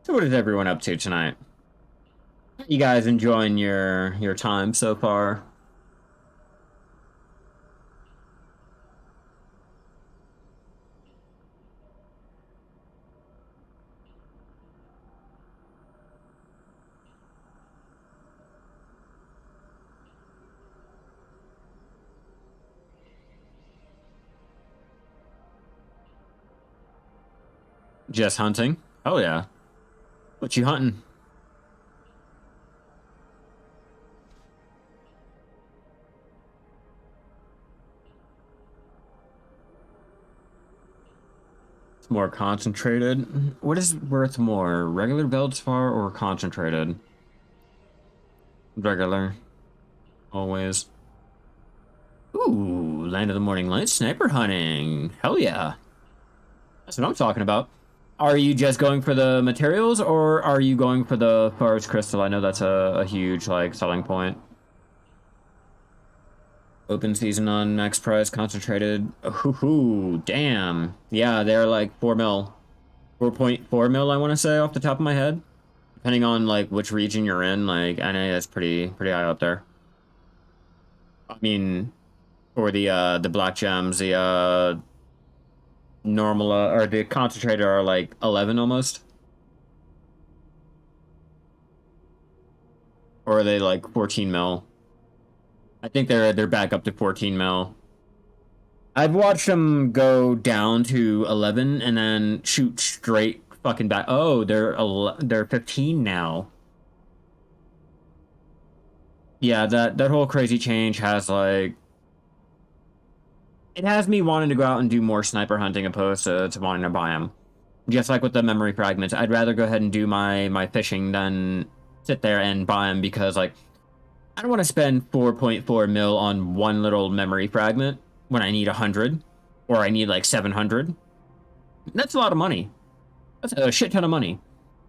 So what is everyone up to tonight? You guys enjoying your time so far? Just hunting? Oh yeah. What you hunting? It's more concentrated. What is worth more, regular Veldspar or concentrated? Regular. Always. Ooh, Land of the Morning Light sniper hunting. Hell yeah. That's what I'm talking about. Are you just going for the materials, or are you going for the forest crystal? I know that's a huge, like, selling point. Open season on max price, concentrated. Ooh, damn. Yeah, they're like 4 mil. 4.4 mil, I want to say, off the top of my head. Depending on, like, which region you're in, like, I know that's pretty high up there. I mean, for the black gems, the, normal, or the concentrated are, like, 11 almost. Or are they, like, 14 mil? I think they're back up to 14 mil. I've watched them go down to 11 and then shoot straight fucking back. Oh, they're 15 now. Yeah, that whole crazy change has, like, it has me wanting to go out and do more sniper hunting opposed to wanting to buy them. Just like with the memory fragments, I'd rather go ahead and do my fishing than sit there and buy them, because, like, I don't want to spend 4.4 mil on one little memory fragment when I need 100, or I need like 700. That's a lot of money. That's a shit ton of money.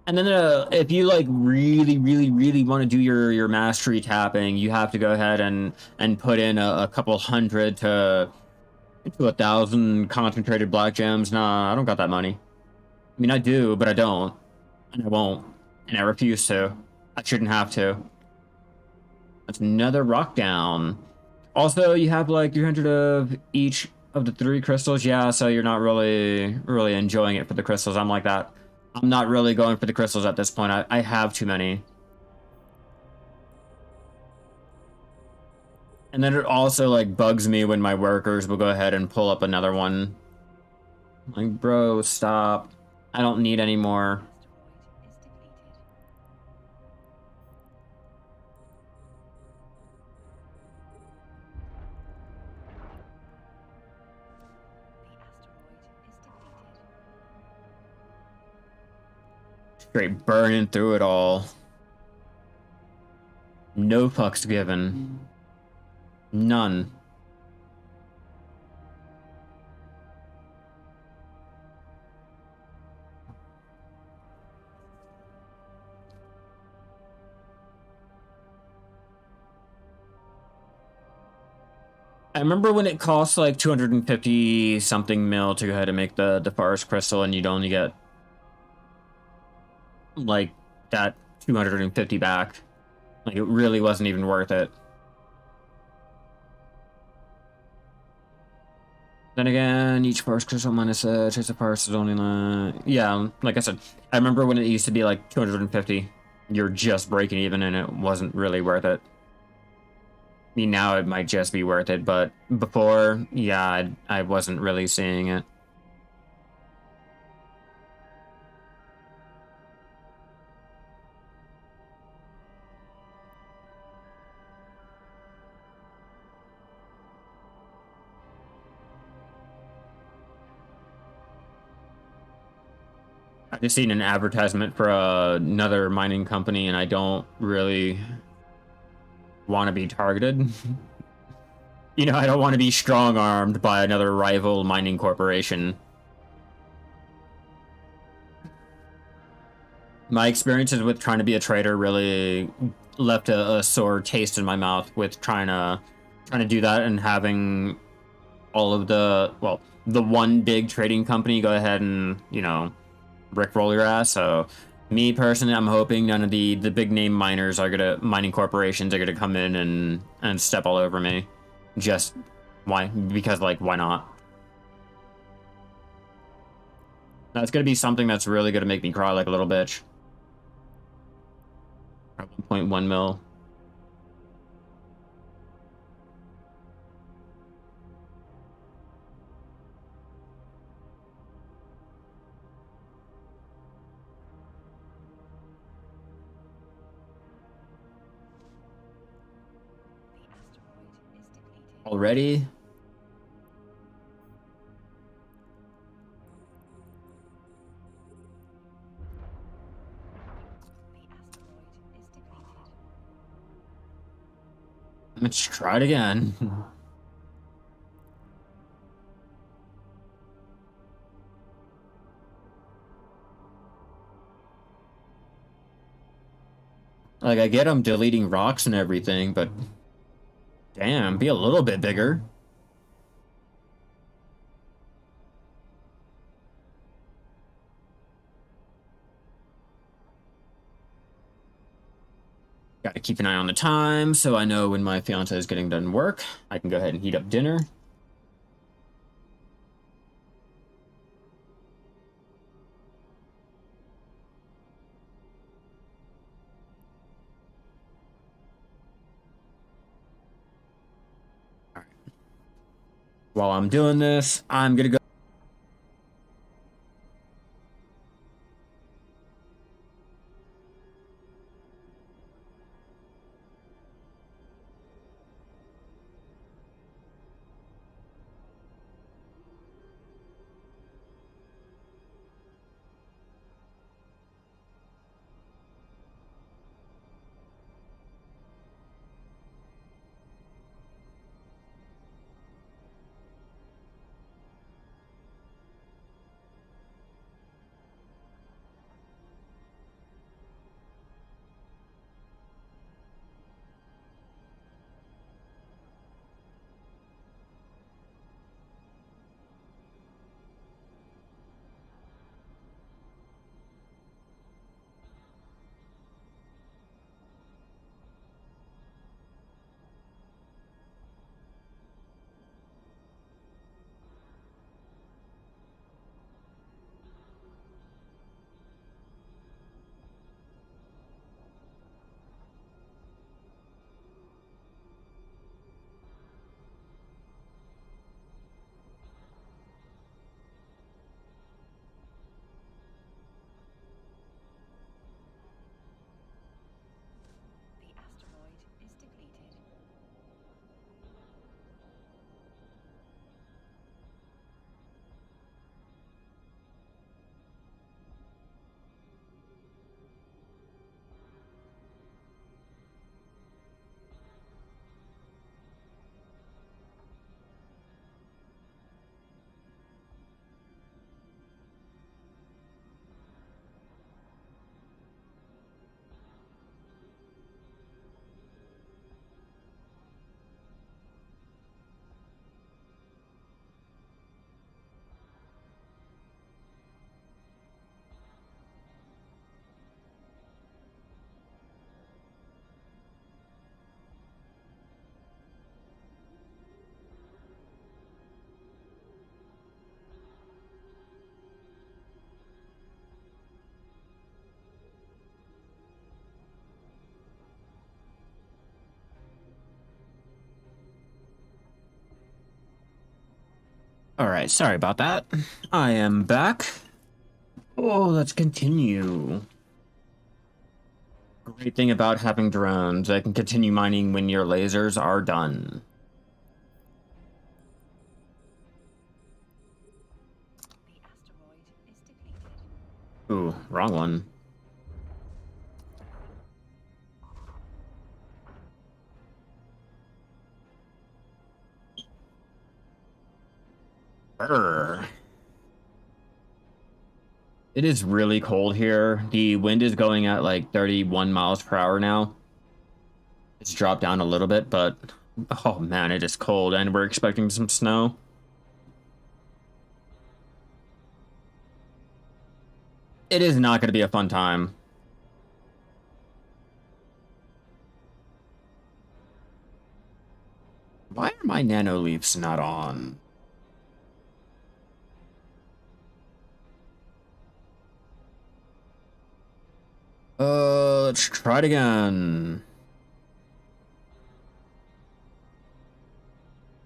And then if you like really want to do your mastery tapping, you have to go ahead and put in a couple hundred to 1,000 concentrated black gems. Nah, I don't got that money. I mean, I do, but I don't, and I won't, and I refuse to. I shouldn't have to. That's another rock down. Also, you have like 300 of each of the 3 crystals. Yeah, so you're not really enjoying it for the crystals. I'm like that. I'm not really going for the crystals at this point. I have too many. And then it also like bugs me when my workers will go ahead and pull up another one. Like, bro, stop. I don't need any more. Straight burning through it all. No fucks given. None. I remember when it cost like 250 something mil to go ahead and make the forest crystal, and you'd only get like that 250 back. Like it really wasn't even worth it. Then again, each forest crystal minus a trace of forest is only yeah, like I said, I remember when it used to be like 250. You're just breaking even, and it wasn't really worth it. I mean, now it might just be worth it, but before, yeah, I wasn't really seeing it. I just seen an advertisement for another mining company, and I don't really want to be targeted. You know, I don't want to be strong-armed by another rival mining corporation. My experiences with trying to be a trader really left a sore taste in my mouth with trying to do that and having all of the one big trading company go ahead and, you know, rickroll your ass. So me personally, I'm hoping none of the big name mining corporations are gonna come in and step all over me. Just why? Because like why not? That's gonna be something that's really gonna make me cry like a little bitch. 1.1 mil.
The asteroid is depleted.
Already?
The asteroid is depleted.
Let's try it again. Like, I get I'm deleting rocks and everything, but damn, be a little bit bigger. Gotta keep an eye on the time so I know when my fiance is getting done work. I can go ahead and heat up dinner. While I'm doing this, I'm gonna go. Alright, sorry about that. I am back. Oh, let's continue. Great thing about having drones, I can continue mining when your lasers are done.
The asteroid is depleted.
Ooh, wrong one. Brr. It is really cold here. The wind is going at like 31 miles per hour now. It's dropped down a little bit, but oh man, it is cold and we're expecting some snow. It is not going to be a fun time. Why are my nano leaps not on? Let's try it again.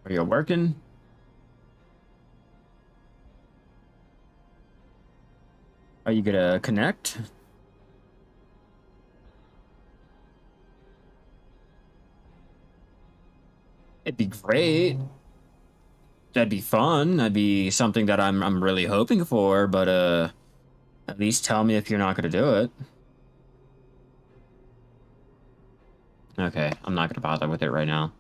Are you working? Are you gonna connect? It'd be great. That'd be fun. That'd be something that I'm really hoping for, but at least tell me if you're not gonna do it. Okay, I'm not gonna bother with it right now.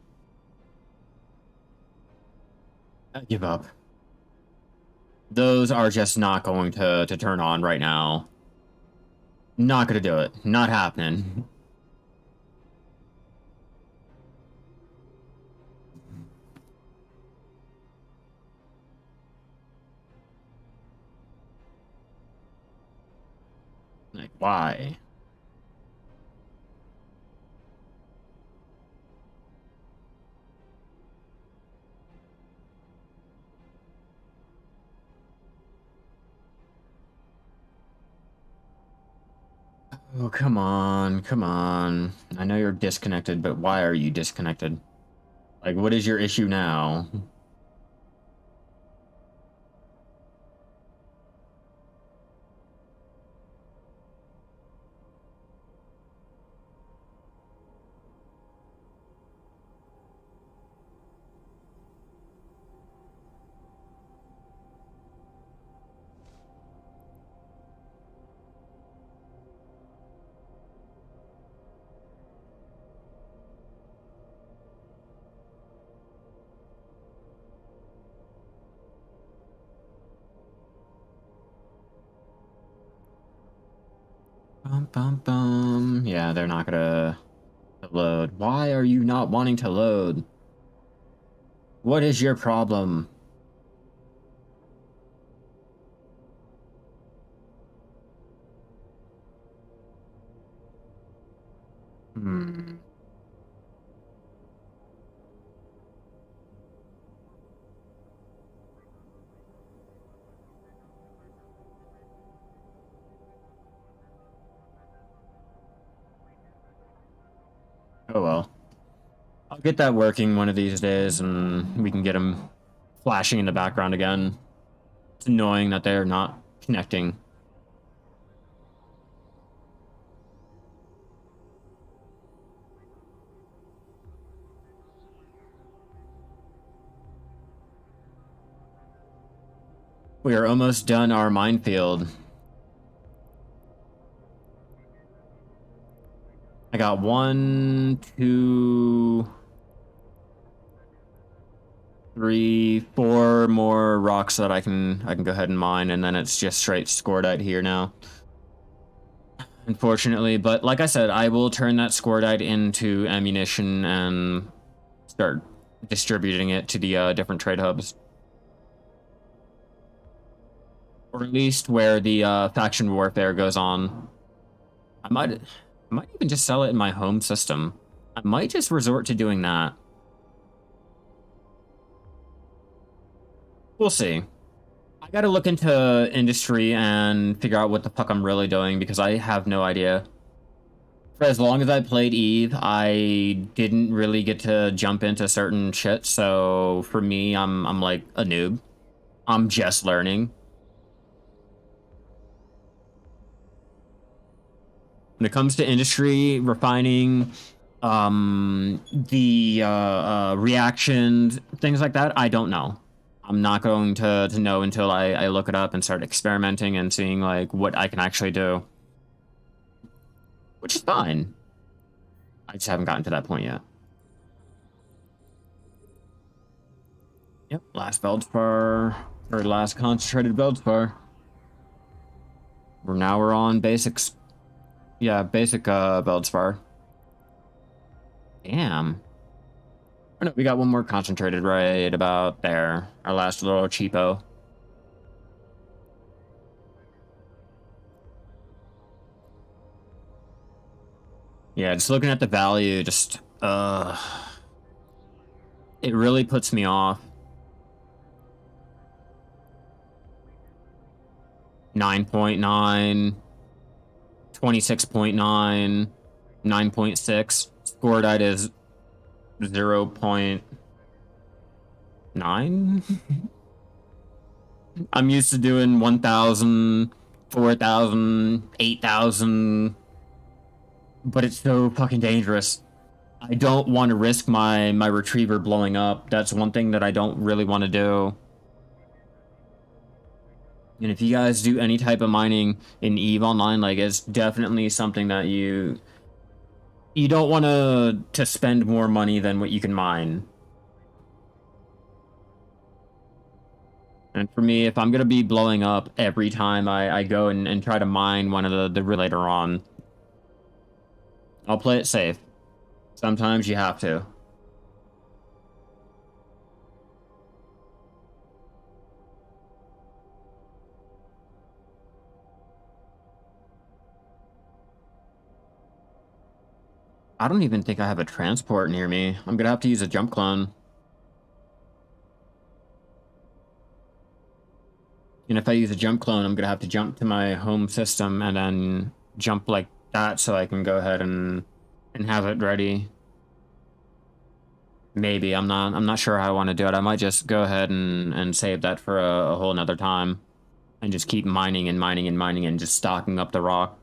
I give up. Those are just not going to turn on right now. Not gonna do it. Not happening. Like, why? Oh, come on, come on. I know you're disconnected, but why are you disconnected? Like, what is your issue now? Bum, bum, bum. Yeah, they're not gonna load. Why are you not wanting to load? What is your problem? Hmm. Oh well. I'll get that working one of these days and we can get them flashing in the background again. It's annoying that they're not connecting. We are almost done our minefield. I got 1, 2, 3, 4 more rocks that I can go ahead and mine, and then it's just straight scordite here now. Unfortunately, but like I said, I will turn that scordite into ammunition and start distributing it to the different trade hubs. Or at least where the faction warfare goes on. I might even just sell it in my home system. I might just resort to doing that. We'll see. I gotta look into industry and figure out what the fuck I'm really doing because I have no idea. For as long as I played Eve, I didn't really get to jump into certain shit, so for me, I'm like a noob. I'm just learning. When it comes to industry, refining, the reactions, things like that, I don't know. I'm not going to know until I look it up and start experimenting and seeing like what I can actually do. Which is fine. I just haven't gotten to that point yet. Yep, last feldspar, or last concentrated feldspar. We're on basics. Yeah, basic feldspar. Damn. Oh, no, we got one more concentrated right about there. Our last little cheapo. Yeah, just looking at the value, just it really puts me off. 9.9, 26.9, 9.6. Scoredite is 0.9. I'm used to doing 1,000, 4,000, 8,000, but it's so fucking dangerous. I don't want to risk my retriever blowing up. That's one thing that I don't really want to do. And if you guys do any type of mining in EVE Online, like, it's definitely something that you don't want to spend more money than what you can mine. And for me, if I'm going to be blowing up every time I go and try to mine one of the relator on, I'll play it safe. Sometimes you have to. I don't even think I have a transport near me. I'm going to have to use a jump clone. And if I use a jump clone, I'm going to have to jump to my home system and then jump like that so I can go ahead and have it ready. Maybe. I'm not sure how I want to do it. I might just go ahead and save that for a whole nother time and just keep mining and mining and mining and just stocking up the rock.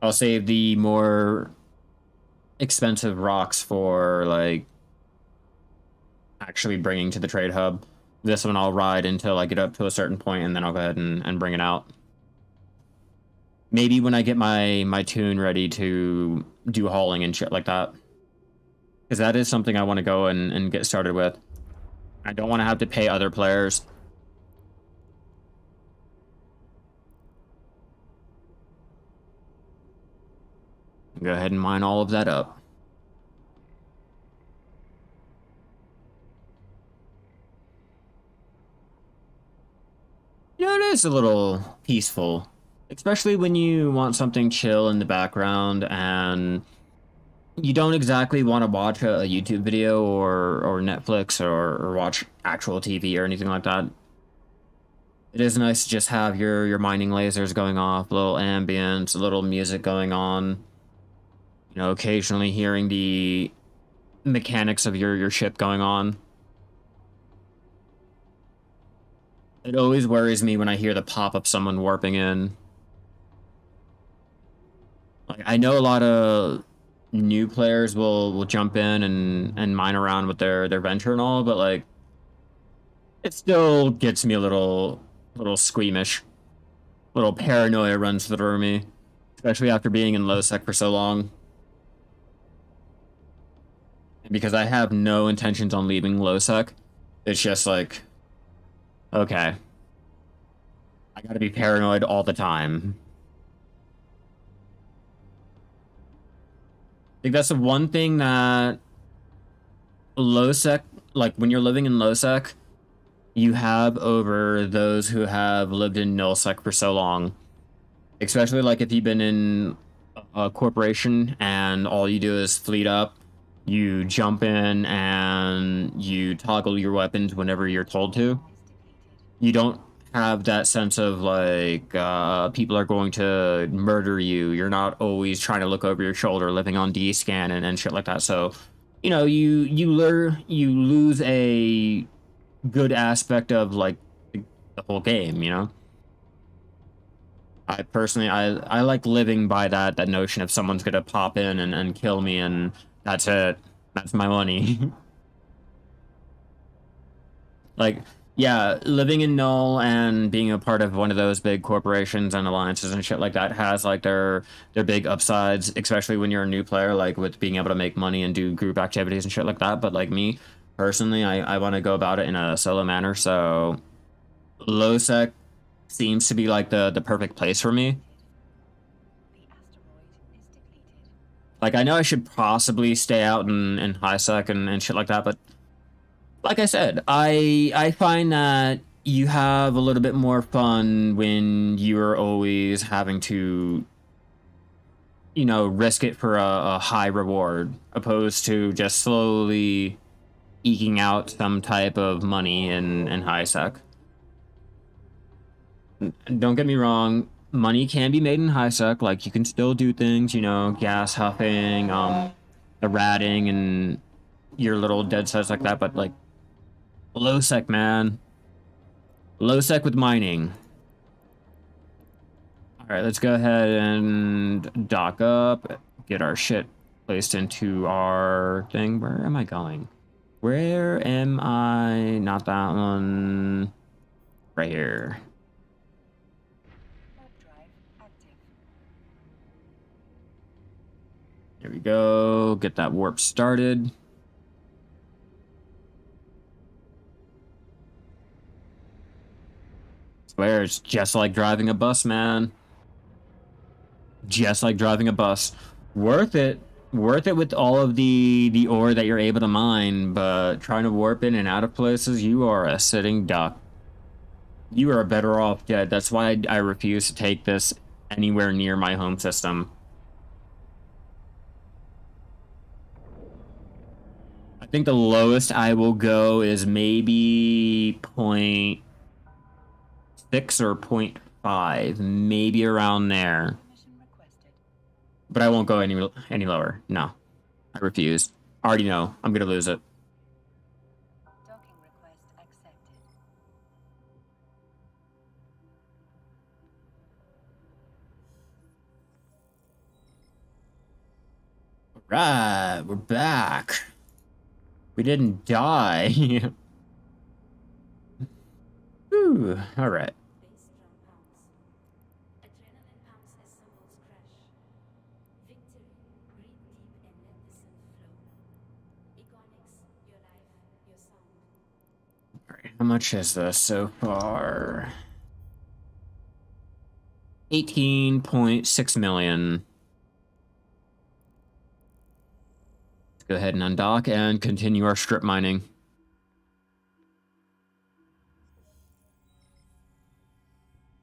I'll save the more expensive rocks for like actually bringing to the trade hub. This one I'll ride until I get up to a certain point and then I'll go ahead and bring it out. Maybe when I get my tune ready to do hauling and shit like that. Because that is something I want to go and get started with. I don't want to have to pay other players. Go ahead and mine all of that up. You know, it is a little peaceful. Especially when you want something chill in the background and you don't exactly want to watch a YouTube video or Netflix or watch actual TV or anything like that. It is nice to just have your mining lasers going off, a little ambience, a little music going on. You know, occasionally hearing the mechanics of your ship going on. It always worries me when I hear the pop of someone warping in. Like, I know a lot of new players will jump in and mine around with their venture and all, but like it still gets me a little squeamish. A little paranoia runs through me, especially after being in lowsec for so long. Because I have no intentions on leaving lowsec. It's just like, okay, I gotta be paranoid all the time. I think that's the one thing that lowsec, like when you're living in lowsec, you have over those who have lived in nullsec for so long. Especially like if you've been in a corporation and all you do is fleet up, you jump in and you toggle your weapons whenever you're told to. You don't have that sense of like people are going to murder you. You're not always trying to look over your shoulder, living on D-scan and shit like that. So, you know, you lose a good aspect of like the whole game, you know? I personally, I like living by that notion if someone's gonna pop in and kill me and that's it. That's my money. Like, yeah, living in Null and being a part of one of those big corporations and alliances and shit like that has like their big upsides, especially when you're a new player, like with being able to make money and do group activities and shit like that. But like me, personally, I want to go about it in a solo manner, so lowsec seems to be like the perfect place for me.
The asteroid is depleted.
Like, I know I should possibly stay out in Hisec and shit like that, but like I said, I find that you have a little bit more fun when you're always having to, you know, risk it for a high reward, opposed to just slowly eking out some type of money in Hisec. Don't get me wrong, money can be made in Hisec. Like, you can still do things, you know, gas huffing, the ratting, and your little dead sets like that, but like, low sec, man. Low sec with mining. All right, let's go ahead and dock up, get our shit placed into our thing. Where am I going? Where am I? Not that one. Right here.
Warp drive active.
Here we go. Get that warp started. Swear, it's just like driving a bus, man. Just like driving a bus. Worth it. Worth it with all of the ore that you're able to mine, but trying to warp in and out of places, you are a sitting duck. You are better off dead. That's why I refuse to take this anywhere near my home system. I think the lowest I will go is maybe 0.6 or 0.5, maybe around there.
Permission requested.
But I won't go any lower. No, I refuse. I already know I'm gonna lose it.
Docking request accepted.
Right, we're back. We didn't die. Ooh, all right.
Bass drum pounds. Adrenaline pumps as cymbals crash. Victory, breathe deep and let the sun flow. Econics, your life, your sound.
All right, how much is this so far? 18.6 million. Let's go ahead and undock and continue our strip mining.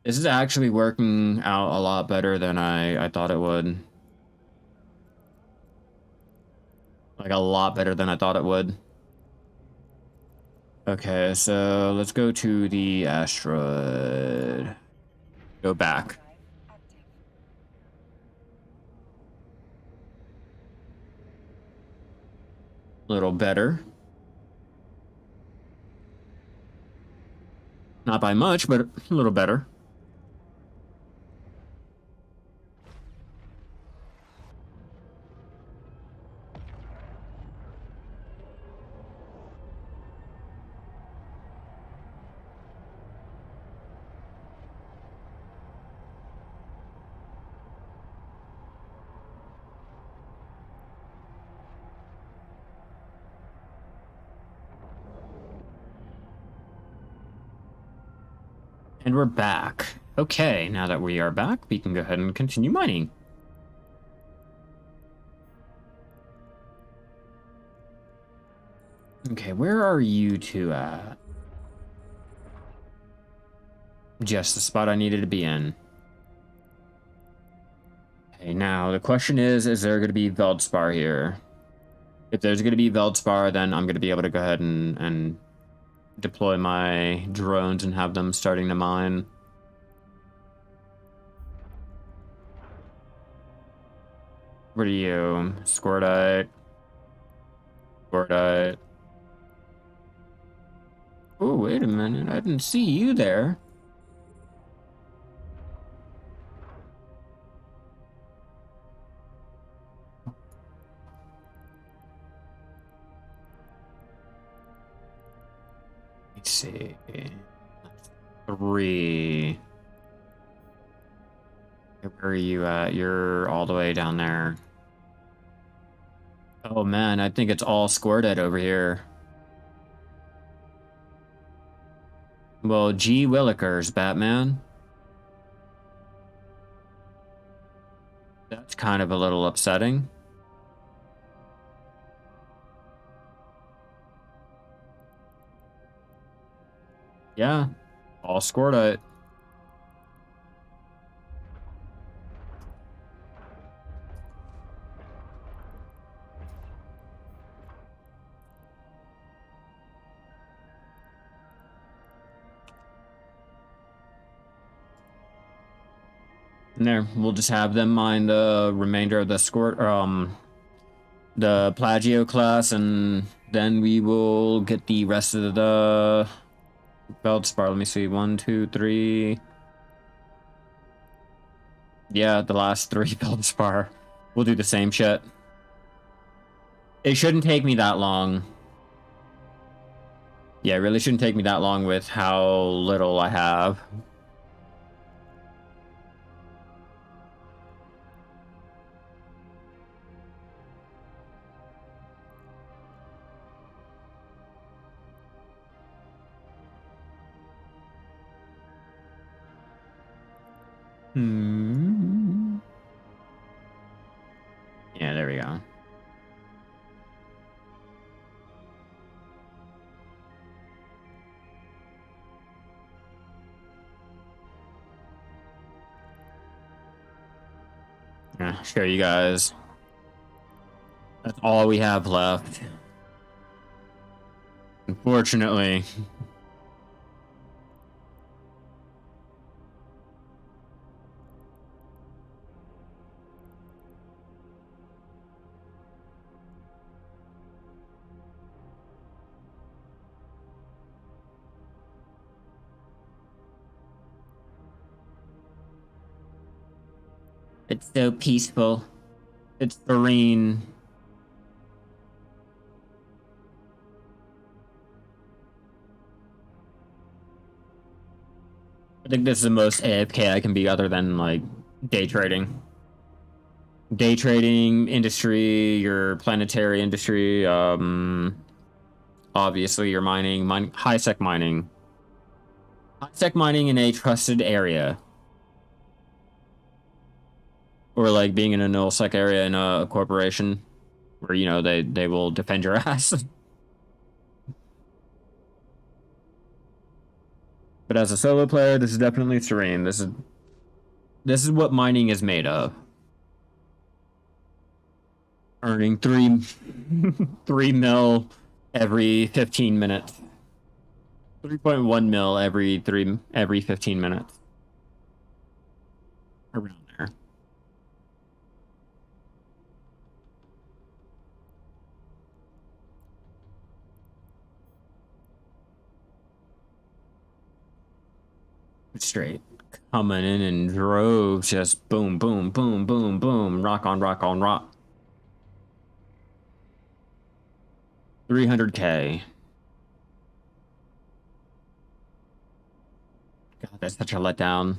This is actually working out a lot better than I thought it would. Like, a lot better than I thought it would. Okay, so let's go to the asteroid. Go back.
Drive active.
A little better. Not by much, but a little better. And we're back. Okay, now that we are back, we can go ahead and continue mining. Okay, where are you two at? Just the spot I needed to be in. Okay, now the question is there going to be Veldspar here? If there's going to be Veldspar, then I'm going to be able to go ahead and deploy my drones and have them starting to mine. What are you? Squirtite. Squirtite. Oh, wait a minute. I didn't see you there. Let's see. 3. Where are you at? You're all the way down there. Oh man, I think it's all squirted over here. Well, gee willikers, Batman. That's kind of a little upsetting. Yeah, all squirted. There, we'll just have them mine the remainder of the the Plagio class, and then we will get the rest of the Feldspar. Let me see, 1, 2, 3. Yeah, the last 3 Feldspar. We'll do the same shit. It shouldn't take me that long. Yeah, it really shouldn't take me that long with how little I have. Yeah, there we go. Yeah, show you guys. That's all we have left. Unfortunately. It's so peaceful. It's serene. I think this is the most AFK I can be other than, like, day trading. Day trading, industry, your planetary industry, obviously your mining, Hisec mining. Hisec mining in a trusted area. Or like being in a nullsec area in a corporation where, you know, they will defend your ass. But as a solo player, this is definitely serene. This is what mining is made of. Earning 3 mil every 15 minutes. 3.1 mil every 15 minutes. Around there. Straight coming in droves, just boom, boom, boom, boom, boom, rock on rock on rock. 300k. God, that's such a letdown.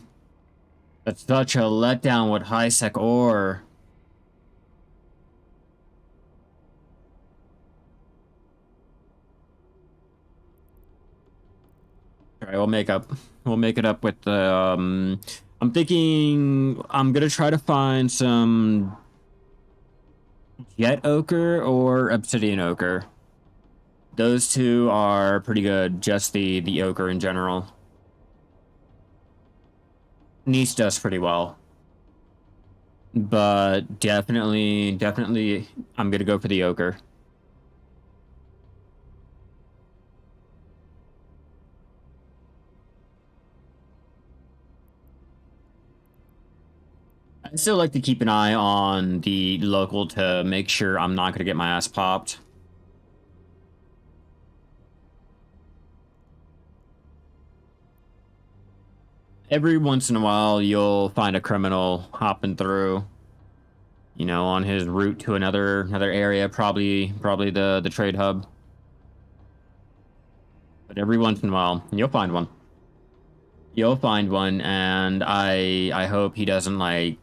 That's such a letdown with Hisec ore. All right, we'll make up. We'll make it up with the. I'm thinking I'm gonna try to find some jet ochre or obsidian ochre. Those two are pretty good. Just the ochre in general. Niche does pretty well, but definitely, I'm gonna go for the ochre. I still like to keep an eye on the local to make sure I'm not going to get my ass popped. Every once in a while, you'll find a criminal hopping through, you know, on his route to another area, probably the trade hub. But every once in a while, you'll find one. You'll find one, and I hope he doesn't like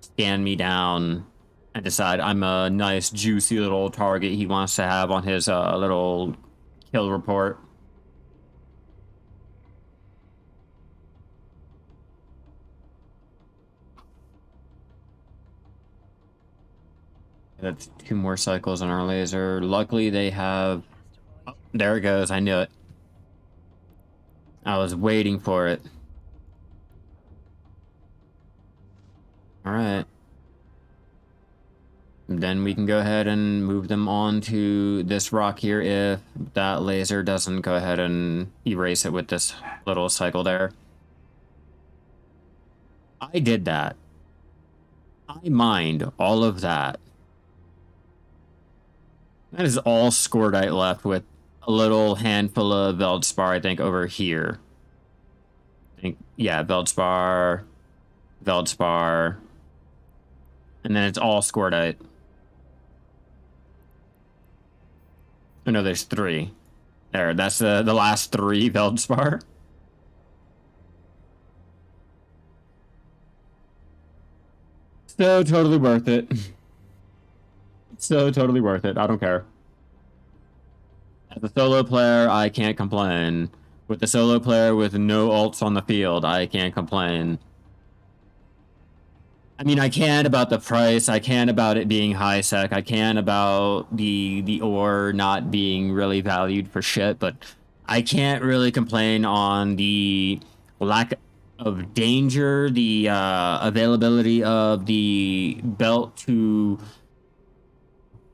scan me down and decide I'm a nice juicy little target he wants to have on his little kill report. That's 2 more cycles on our laser. Luckily they have... Oh, there it goes. I knew it. I was waiting for it. Alright. Then we can go ahead and move them on to this rock here if that laser doesn't go ahead and erase it with this little cycle there. I did that. I mined all of that. That is all Scordite left with a little handful of Veldspar, I think, over here. I think, yeah, Veldspar, Veldspar, and then it's all Scordite. Oh no, there's 3. There, that's the last 3 Veldspar. So totally worth it. So totally worth it. I don't care. As a solo player, I can't complain. With a solo player with no ults on the field, I can't complain. I mean, I can about the price, I can about it being Hisec, I can about the ore not being really valued for shit, but I can't really complain on the lack of danger, the availability of the belt to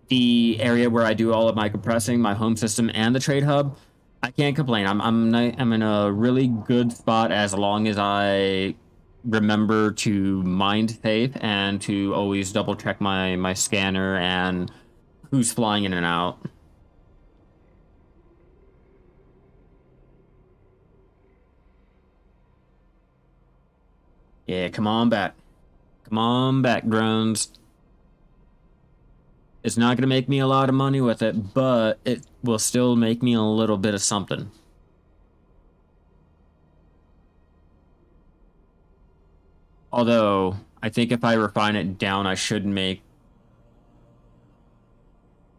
the area where I do all of my compressing, my home system, and the trade hub. I can't complain. I'm in a really good spot as long as I remember to mind safe and to always double check my scanner and who's flying in and out. Yeah, come on back. Come on back, drones. It's not going to make me a lot of money with it, but it will still make me a little bit of something. Although, I think if I refine it down, I should make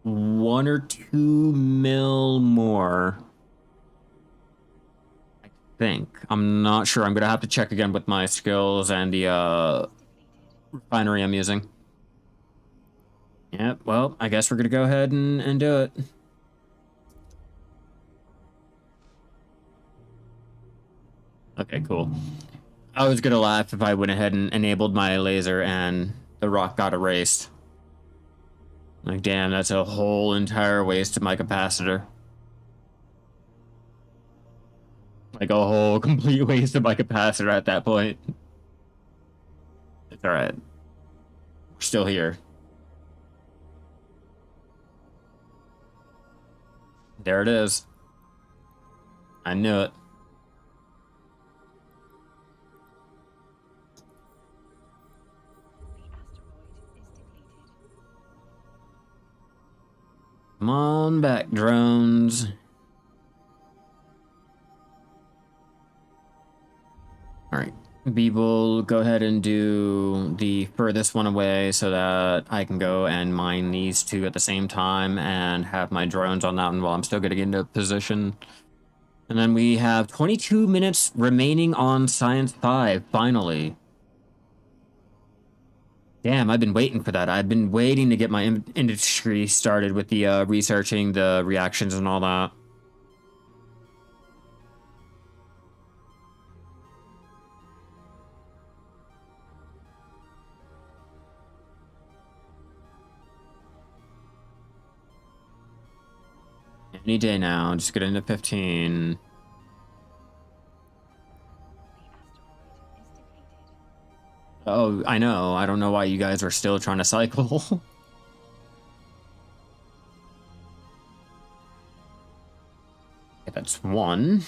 1 or 2 mil more. I think. I'm not sure. I'm going to have to check again with my skills and the refinery I'm using. Yep, well, I guess we're going to go ahead and do it. Okay, cool. I was going to laugh if I went ahead and enabled my laser and the rock got erased. Like, damn, that's a whole entire waste of my capacitor. Like, a whole complete waste of my capacitor at that point. It's alright. We're still here. There it is. I knew it.
The asteroid is depleted.
Come on back, drones. Alright. We will go ahead and do the furthest one away so that I can go and mine these 2 at the same time and have my drones on that one while I'm still getting into position. And then we have 22 minutes remaining on Science 5, finally. Damn, I've been waiting for that. I've been waiting to get my industry started with the researching the reactions and all that. Any day now, just get into 15.
The asteroid is depleted.
Oh, I know. I don't know why you guys are still trying to cycle. Okay, that's 1.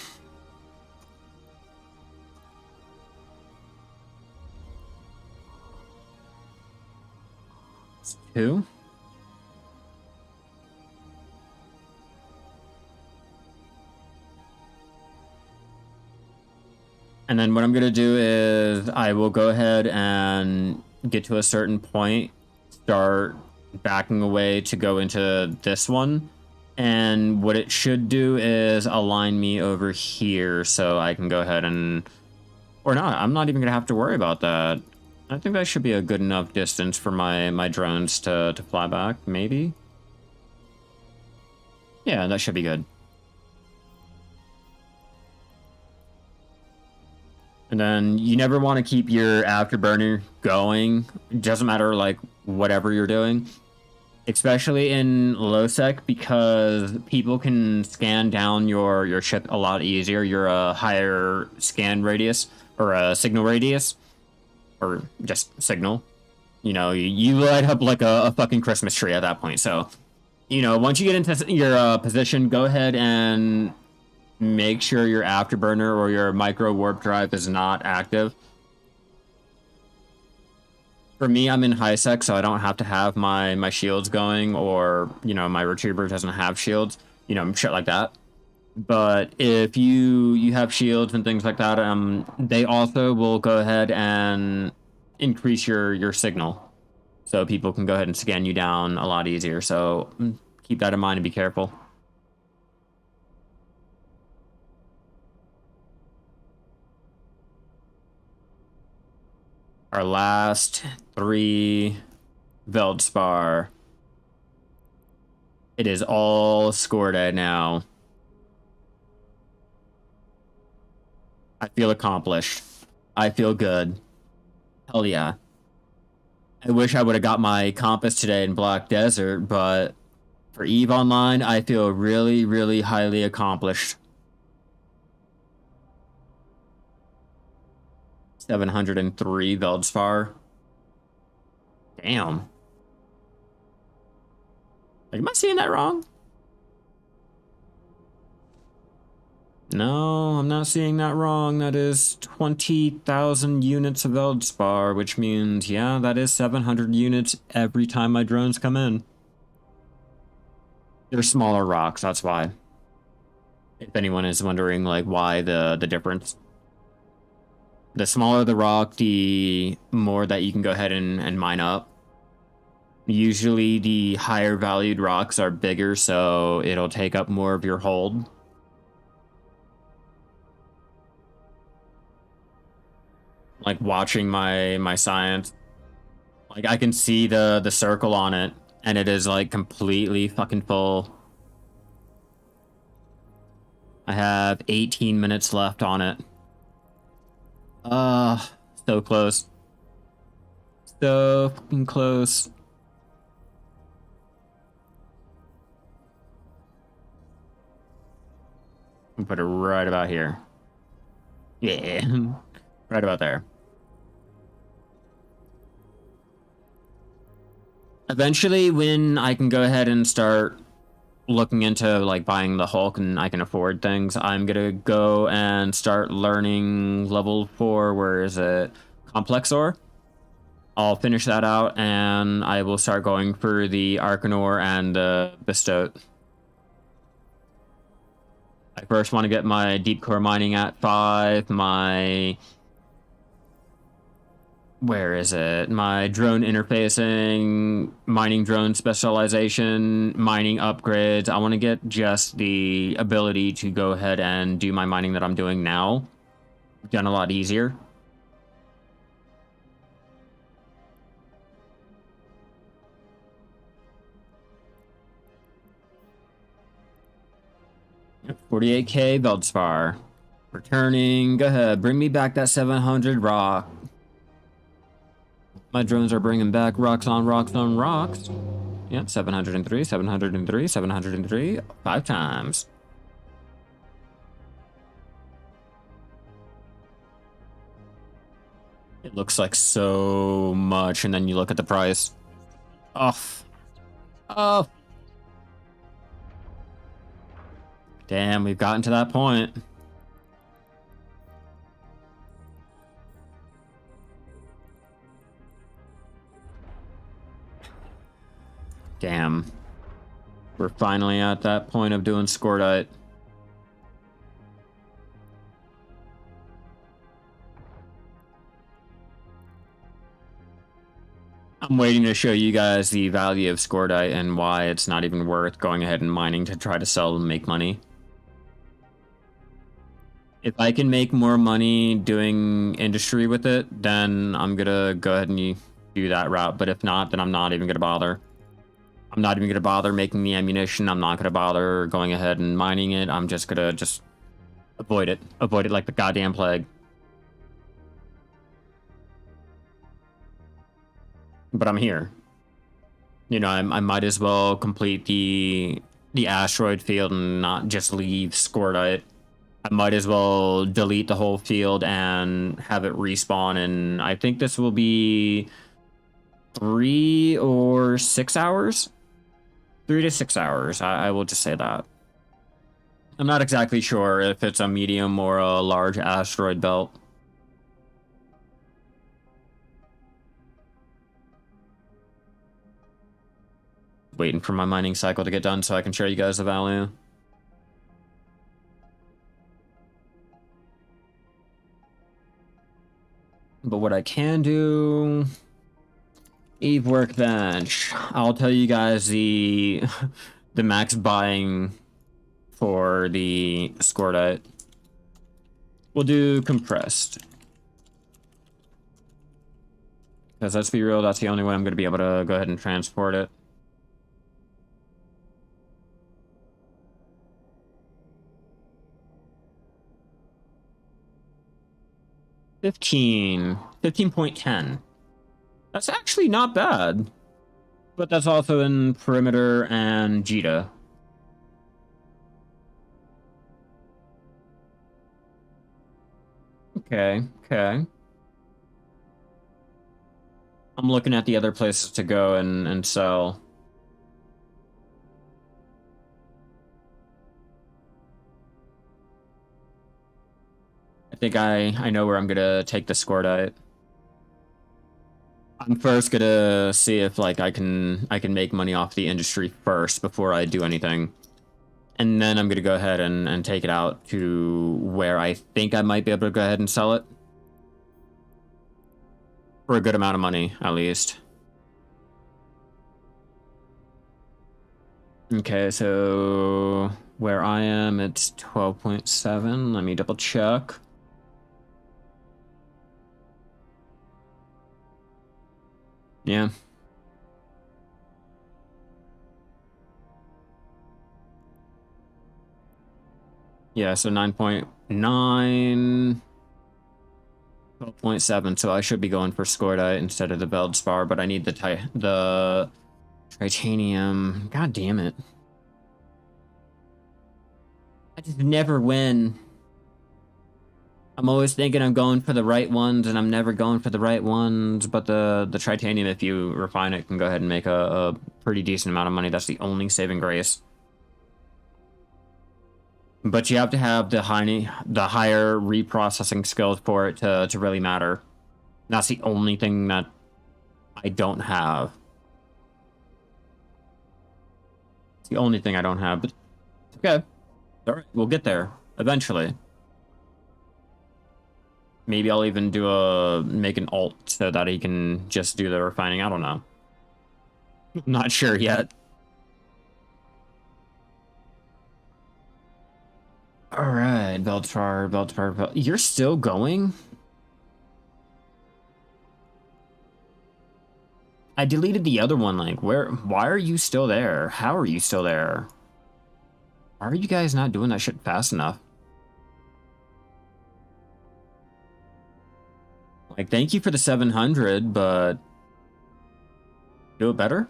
It's 2. And then what I'm going to do is I will go ahead and get to a certain point, start backing away to go into this one. And what it should do is align me over here so I can go ahead and... Or not, I'm not even going to have to worry about that. I think that should be a good enough distance for my drones to fly back, maybe? Yeah, that should be good. And then you never want to keep your afterburner going. It doesn't matter, like, whatever you're doing. Especially in lowsec, because people can scan down your ship a lot easier. You're a higher scan radius, or a signal radius. Or just signal. You know, you light up like a fucking Christmas tree at that point. So, you know, once you get into your position, go ahead and make sure your afterburner or your micro warp drive is not active. For me, I'm in Hisec, so I don't have to have my shields going, or, you know, my retriever doesn't have shields, you know, shit like that. But if you have shields and things like that, they also will go ahead and increase your signal, so people can go ahead and scan you down a lot easier. So keep that in mind and be careful. Our last 3 Veldspar. It is all scored at now. I feel accomplished. I feel good. Hell yeah. I wish I would have got my compass today in Black Desert, but for EVE Online, I feel really, really highly accomplished. 703 Veldspar. Damn. Like, am I seeing that wrong? No, I'm not seeing that wrong. That is 20,000 units of Veldspar, which means, yeah, that is 700 units every time my drones come in. They're smaller rocks, that's why. If anyone is wondering, like, why the difference. The smaller the rock, the more that you can go ahead and mine up. Usually the higher valued rocks are bigger, so it'll take up more of your hold. Like watching my science. Like I can see the circle on it, and it is like completely fucking full. I have 18 minutes left on it. So close. So fucking close. I'll put it right about here. Yeah. Right about there. Eventually, when I can go ahead and start looking into like buying the Hulk and I can afford things, I'm gonna go and start learning level 4, where is it? Complex ore. I'll finish that out and I will start going for the Arcanor and the Bestote. I first want to get my deep core mining at 5, my... Where is it? My drone interfacing, mining drone specialization, mining upgrades. I want to get just the ability to go ahead and do my mining that I'm doing now done a lot easier. $48K Veldspar. Returning. Go ahead. Bring me back that 700 rock. My drones are bringing back rocks on rocks on rocks. Yep, 703, 703, 703. 5 times. It looks like so much, and then you look at the price. Oh. Oh. Damn, we've gotten to that point. Damn. We're finally at that point of doing Scordite. I'm waiting to show you guys the value of Scordite and why it's not even worth going ahead and mining to try to sell and make money. If I can make more money doing industry with it, then I'm gonna go ahead and do that route. But if not, then I'm not even gonna bother. I'm not even gonna bother making the ammunition. I'm not gonna bother going ahead and mining it. I'm just gonna avoid it. Avoid it like the goddamn plague. But I'm here. You know, I might as well complete the asteroid field and not just leave Scordite. I might as well delete the whole field and have it respawn, and I think this will be 3 or 6 hours? 3 to 6 hours, I will just say that. I'm not exactly sure if it's a medium or a large asteroid belt. Waiting for my mining cycle to get done so I can show you guys the value. But what I can do... Eve Workbench. I'll tell you guys the max buying for the Scordite. We'll do compressed. Because let's be real, that's the only way I'm going to be able to go ahead and transport it. $15.10. That's actually not bad. But that's also in Perimeter and Jita. Okay. I'm looking at the other places to go and sell. I think I know where I'm gonna take the Scordite. I'm first gonna see if like I can make money off the industry first before I do anything. And then I'm gonna go ahead and take it out to where I think I might be able to go ahead and sell it. For a good amount of money, at least. Okay, so where I am, it's 12.7. Let me double check. Yeah. Yeah, so 9.9, 12.7, so I should be going for Scordite instead of the Beldspar, but I need the titanium. God damn it. I just never win. I'm always thinking I'm going for the right ones, and I'm never going for the right ones, but the titanium, if you refine it, can go ahead and make a pretty decent amount of money. That's the only saving grace. But you have to have the higher reprocessing skills for it to really matter. That's the only thing that I don't have. It's the only thing I don't have, but okay. All right, we'll get there eventually. Maybe I'll even make an alt so that he can just do the refining. I don't know. Not sure yet. All right, Beldspar. You're still going? I deleted the other one. Like, why are you still there? How are you still there? Why are you guys not doing that shit fast enough? Like, thank you for the 700, but do it better?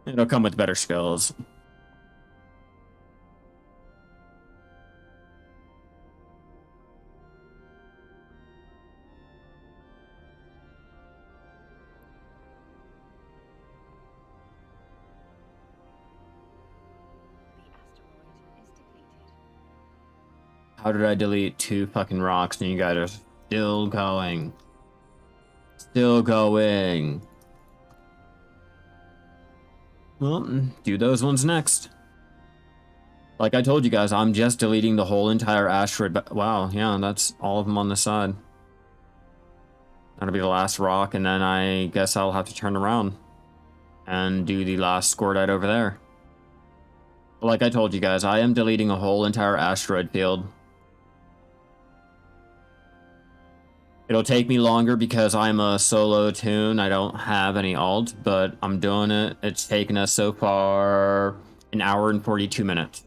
It'll come with better skills. How did I delete 2 fucking rocks and you guys are still going? Still going. Well, do those ones next. Like I told you guys, I'm just deleting the whole entire asteroid. But wow, yeah, that's all of them on this side. That'll be the last rock, and then I guess I'll have to turn around and do the last scorodite over there. Like I told you guys, I am deleting a whole entire asteroid field. It'll take me longer because I'm a solo toon. I don't have any alt, but I'm doing it. It's taken us so far an hour and 42 minutes.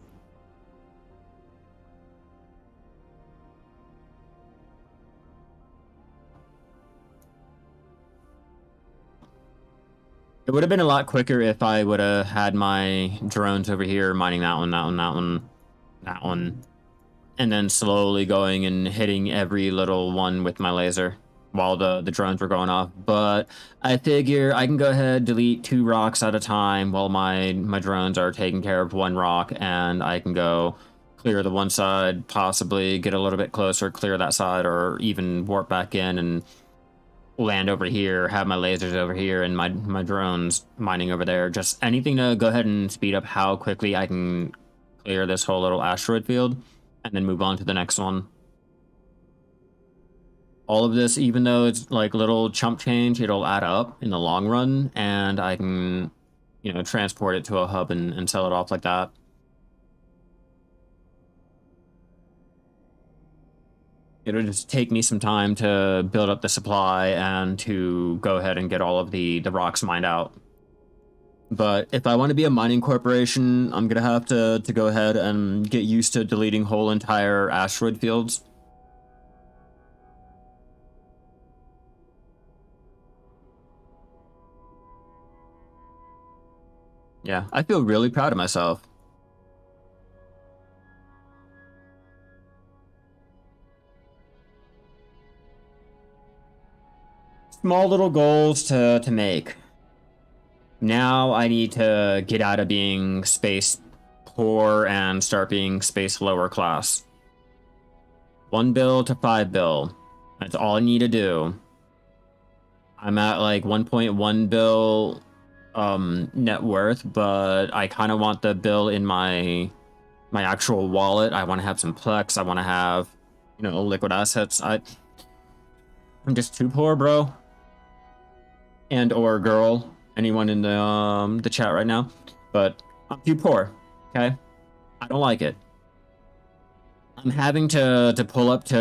It would have been a lot quicker if I would have had my drones over here mining that one, that one, that one, that one, and then slowly going and hitting every little one with my laser while the drones were going off. But I figure I can go ahead, delete 2 rocks at a time while my drones are taking care of 1 rock, and I can go clear the one side, possibly get a little bit closer, clear that side, or even warp back in and land over here, have my lasers over here, and my drones mining over there. Just anything to go ahead and speed up how quickly I can clear this whole little asteroid field and then move on to the next one. All of this, even though it's like little chump change, it'll add up in the long run, and I can, you know, transport it to a hub and sell it off like that. It'll just take me some time to build up the supply and to go ahead and get all of the rocks mined out. But if I want to be a mining corporation, I'm going to have to go ahead and get used to deleting whole entire asteroid fields. Yeah, I feel really proud of myself. Small little goals to make. Now I need to get out of being space poor and start being space lower class. 1 bill to 5 bill. That's all I need to do. I'm at like 1.1 bill net worth, but I kind of want the bill in my actual wallet. I want to have some plex. I want to have, you know, liquid assets. I'm just too poor, bro. And or girl, anyone in the chat right now, but I'm too poor. Okay, I don't like it. I'm having to pull up to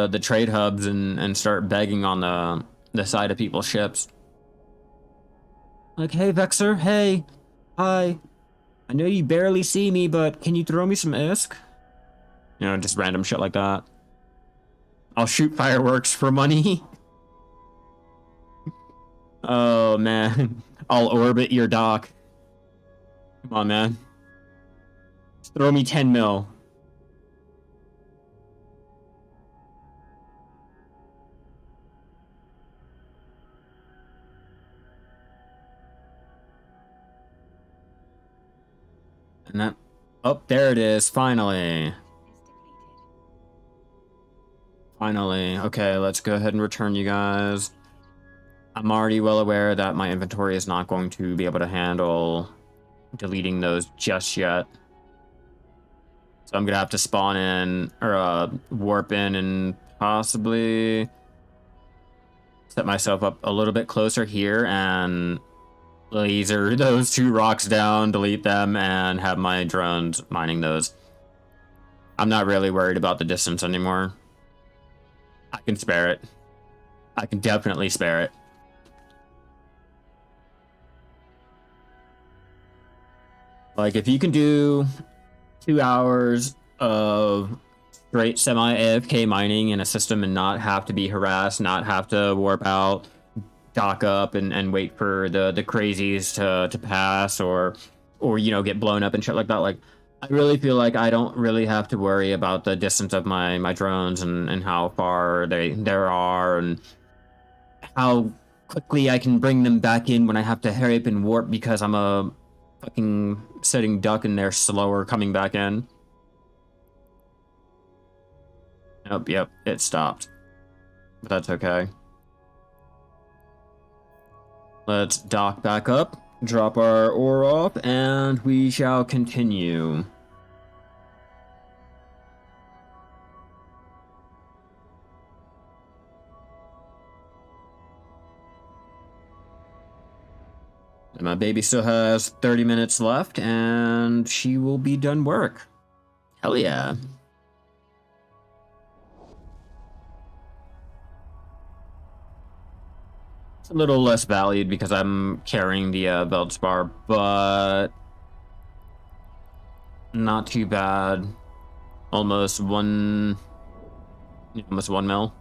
the trade hubs and start begging on the side of people's ships. Like, hey Vexer, hey, hi. I know you barely see me, but can you throw me some ISK? You know, just random shit like that. I'll shoot fireworks for money. Oh man, I'll orbit your dock. Come on, man. Just throw me 10 mil. And that, oh, there it is, finally. Finally, okay, let's go ahead and return you guys. I'm already well aware that my inventory is not going to be able to handle deleting those just yet. So I'm gonna have to spawn in, or warp in and possibly set myself up a little bit closer here and laser those 2 rocks down, delete them, and have my drones mining those. I'm not really worried about the distance anymore. I can spare it. I can definitely spare it. Like, if you can do 2 hours of straight semi-AFK mining in a system and not have to be harassed, not have to warp out, dock up, and wait for the crazies to pass, or you know, get blown up and shit like that, like, I really feel like I don't really have to worry about the distance of my drones and how far there are, and how quickly I can bring them back in when I have to hurry up and warp because I'm a fucking sitting duck and they're slower coming back in. Yep, it stopped. But that's okay. Let's dock back up drop our ore off, and we shall continue. And my baby still has 30 minutes left, and she will be done work. Hell yeah. It's a little less valued because I'm carrying the Veldspar, but not too bad. Almost one mil.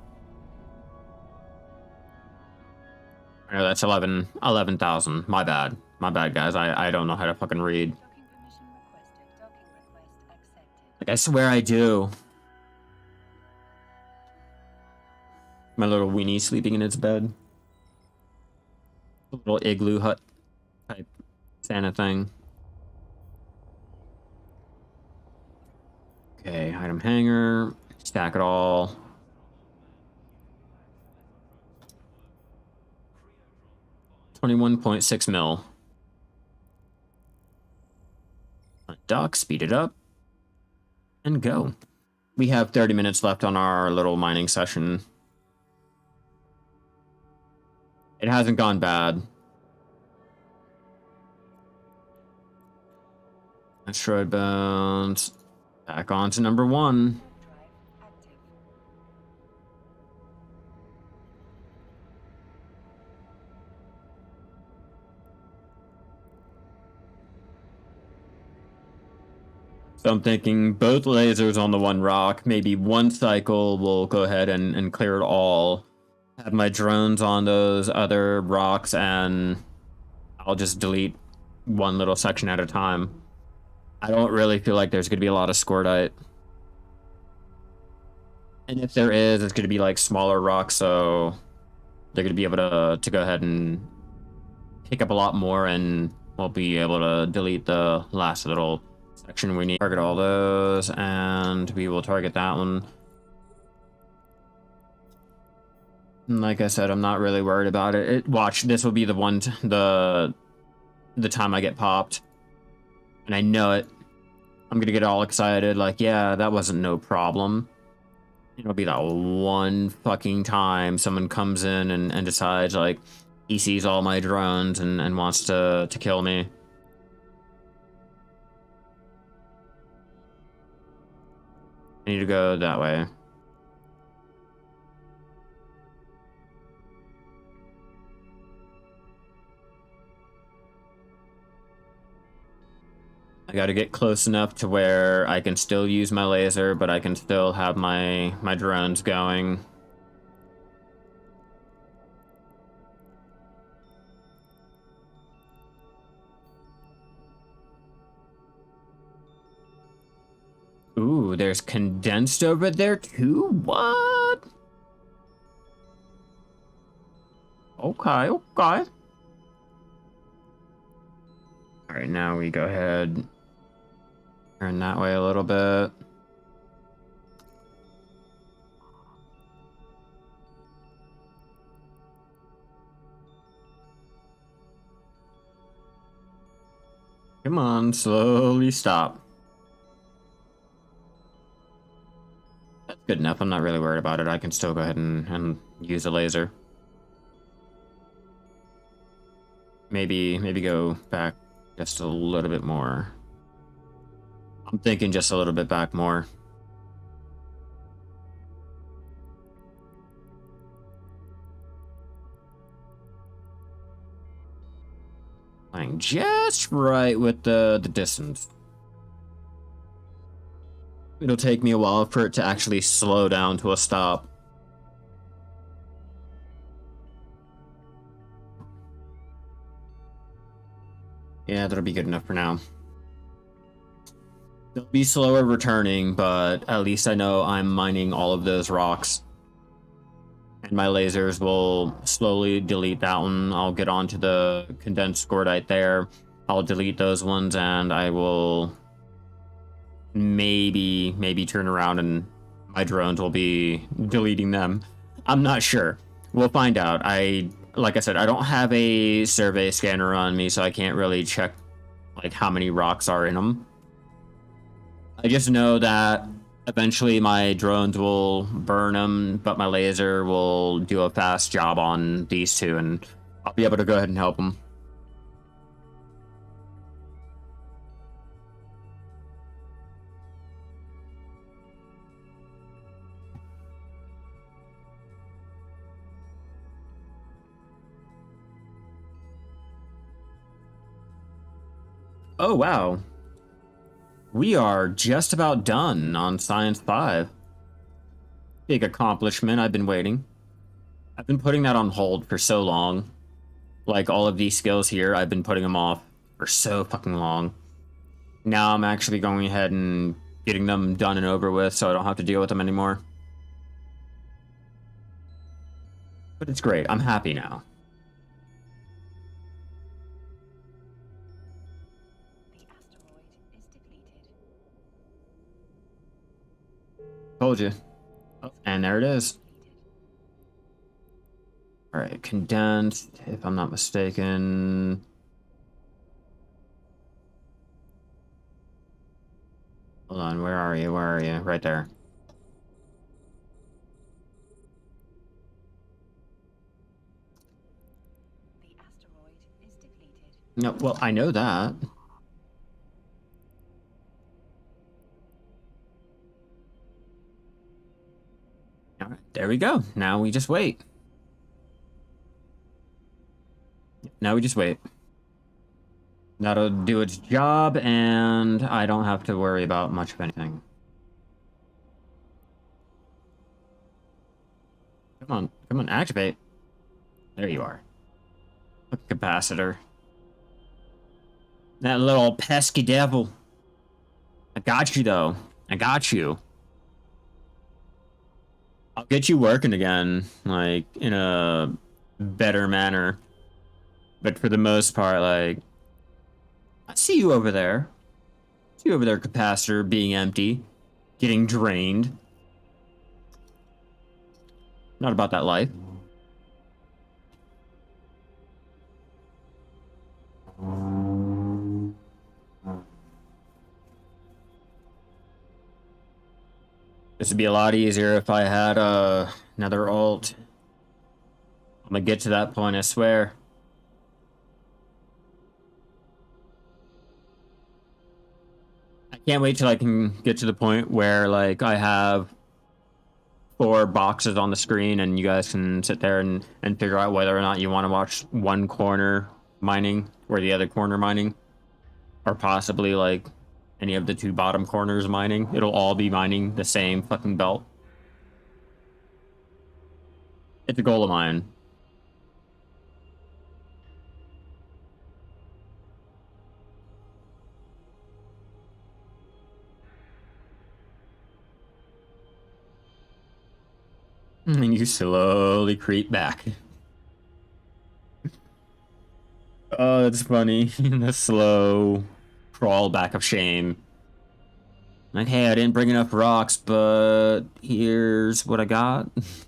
No, that's 11,000. My bad, guys. I don't know how to fucking read.
Docking permission requested. Docking request accepted.
Like, I swear I do. My little weenie sleeping in its bed. A little igloo hut type Santa thing. Okay, item hanger. Stack it all. $21.6 mil. Dock, speed it up, and go. We have 30 minutes left on our little mining session. It hasn't gone bad. Asteroid bones. Back on to number 1.
Drive active.
So I'm thinking both lasers on the one rock. Maybe one cycle will go ahead and clear it all. Have my drones on those other rocks, and I'll just delete one little section at a time. I don't really feel like there's going to be a lot of scordite. And if there is, it's going to be like smaller rocks, so they're going to be able to go ahead and pick up a lot more, and we'll be able to delete the last little section we need. Target all those, and we will target that one. And like I said, I'm not really worried about it. Watch, this will be the one, the time I get popped. And I know it. I'm gonna get all excited, like, yeah, that wasn't no problem. It'll be that one fucking time someone comes in and decides, like, he sees all my drones and wants to kill me. I need to go that way. I gotta get close enough to where I can still use my laser, but I can still have my drones going. Ooh, there's condensed over there too? What? Okay, okay. Alright, now we go ahead. Turn that way a little bit. Come on, slowly stop. That's good enough. I'm not really worried about it. I can still go ahead and use a laser. Maybe go back just a little bit more. I'm thinking just a little bit back more. Playing just right with the distance. It'll take me a while for it to actually slow down to a stop. Yeah, that'll be good enough for now. It'll be slower returning, but at least I know I'm mining all of those rocks. And my lasers will slowly delete that one. I'll get onto the condensed scordite there. I'll delete those ones, and I will maybe turn around and my drones will be deleting them. I'm not sure. We'll find out. I like I said, I don't have a survey scanner on me, so I can't really check like how many rocks are in them. I just know that eventually my drones will burn them, but my laser will do a fast job on these two, and I'll be able to go ahead and help them. Oh, wow. We are just about done on Science 5. Big accomplishment. I've been waiting. I've been putting that on hold for so long. Like, all of these skills here, I've been putting them off for so fucking long. Now I'm actually going ahead and getting them done and over with so I don't have to deal with them anymore. But it's great. I'm happy now.
The asteroid is depleted.
Told you. Oh, and there it is. Alright, condensed, if I'm not mistaken. Hold on, where are you? Where are you? Right there.
The asteroid is depleted.
No, well, I know that. Alright, there we go. Now we just wait. Now we just wait. That'll do its job, and I don't have to worry about much of anything. Come on, activate. There you are. Capacitor. That little pesky devil. I got you, though. I got you. I'll get you working again, like, in a better manner. But for the most part, like, I see you over there. I see you over there, capacitor being empty, getting drained. Not about that life. This would be a lot easier if I had another ult. I'm gonna get to that point, I swear. I can't wait till I can get to the point where, like, I have 4 boxes on the screen and you guys can sit there and figure out whether or not you want to watch one corner mining or the other corner mining. Or possibly, like, any of the 2 bottom corners mining. It'll all be mining the same fucking belt. It's a goal of mine. And you slowly creep back. Oh, that's funny. The slow crawl back of shame. Like, hey, I didn't bring enough rocks, but here's what I got. What's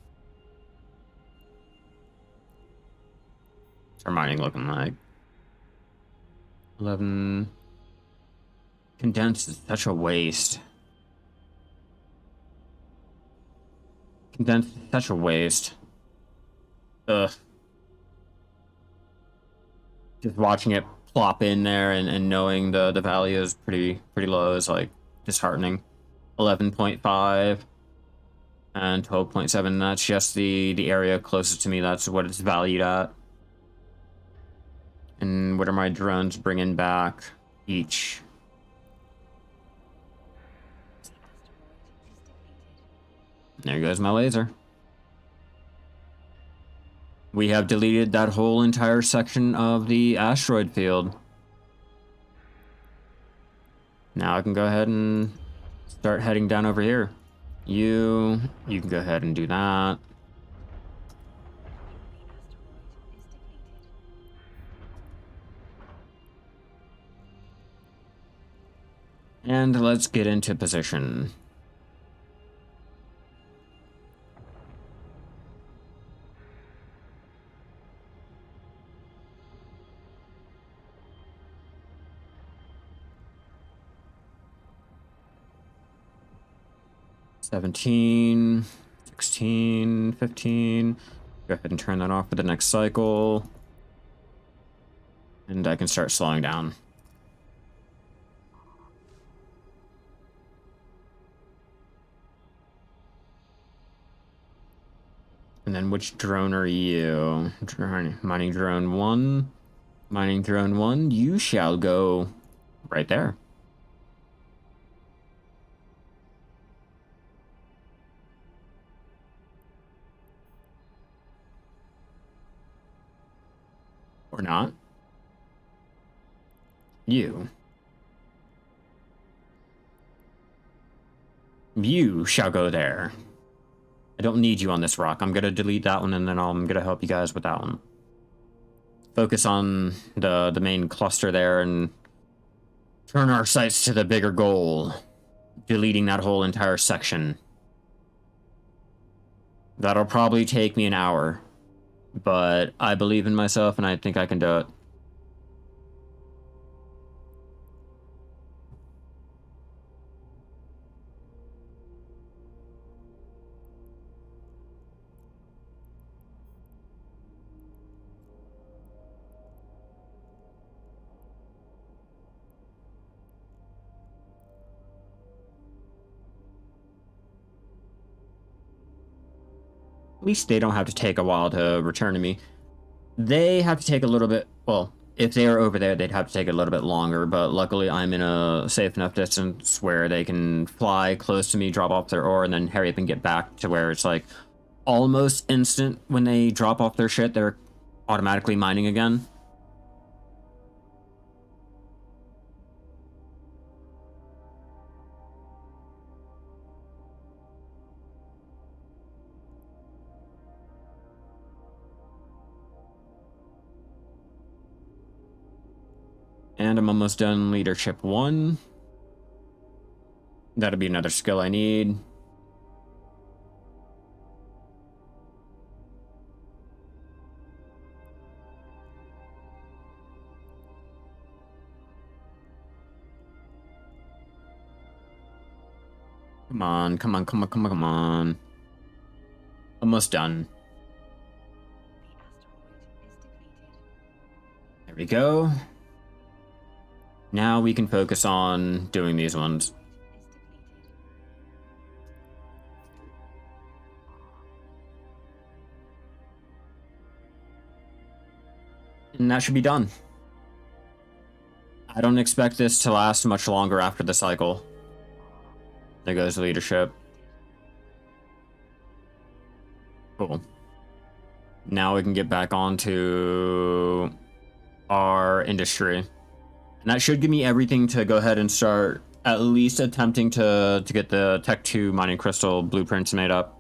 our mining looking like? 11. Condensed is such a waste. Condensed is such a waste. Ugh. Just watching it plop in there and knowing the value is pretty low is, like, disheartening. 11.5 and 12.7. That's just the area closest to me. That's what it's valued at. And what are my drones bringing back each?
The asteroid is depleted.
There goes my laser. We have deleted that whole entire section of the asteroid field. Now I can go ahead and start heading down over here. You can go ahead and do that. And let's get into position. 17, 16, 15. Go ahead and turn that off for the next cycle. And I can start slowing down. And then which drone are you? Mining drone 1. Mining drone 1, you shall go right there. Or not. You. You shall go there. I don't need you on this rock. I'm gonna delete that one, and then I'm gonna help you guys with that one. Focus on the main cluster there and turn our sights to the bigger goal. Deleting that whole entire section. That'll probably take me an hour. But I believe in myself, and I think I can do it. At least they don't have to take a while to return to me. They have to take a little bit, well, if they are over there, they'd have to take a little bit longer, but luckily I'm in a safe enough distance where they can fly close to me, drop off their ore, and then hurry up and get back to where it's like almost instant when they drop off their shit, they're automatically mining again. And I'm almost done leadership 1. That'll be another skill I need. Come on, come on, come on, come on, come on. Almost done. There we go. Now we can focus on doing these ones. And that should be done. I don't expect this to last much longer after the cycle. There goes leadership. Cool. Now we can get back onto our industry. And that should give me everything to go ahead and start at least attempting to get the Tech 2 mining crystal blueprints made up.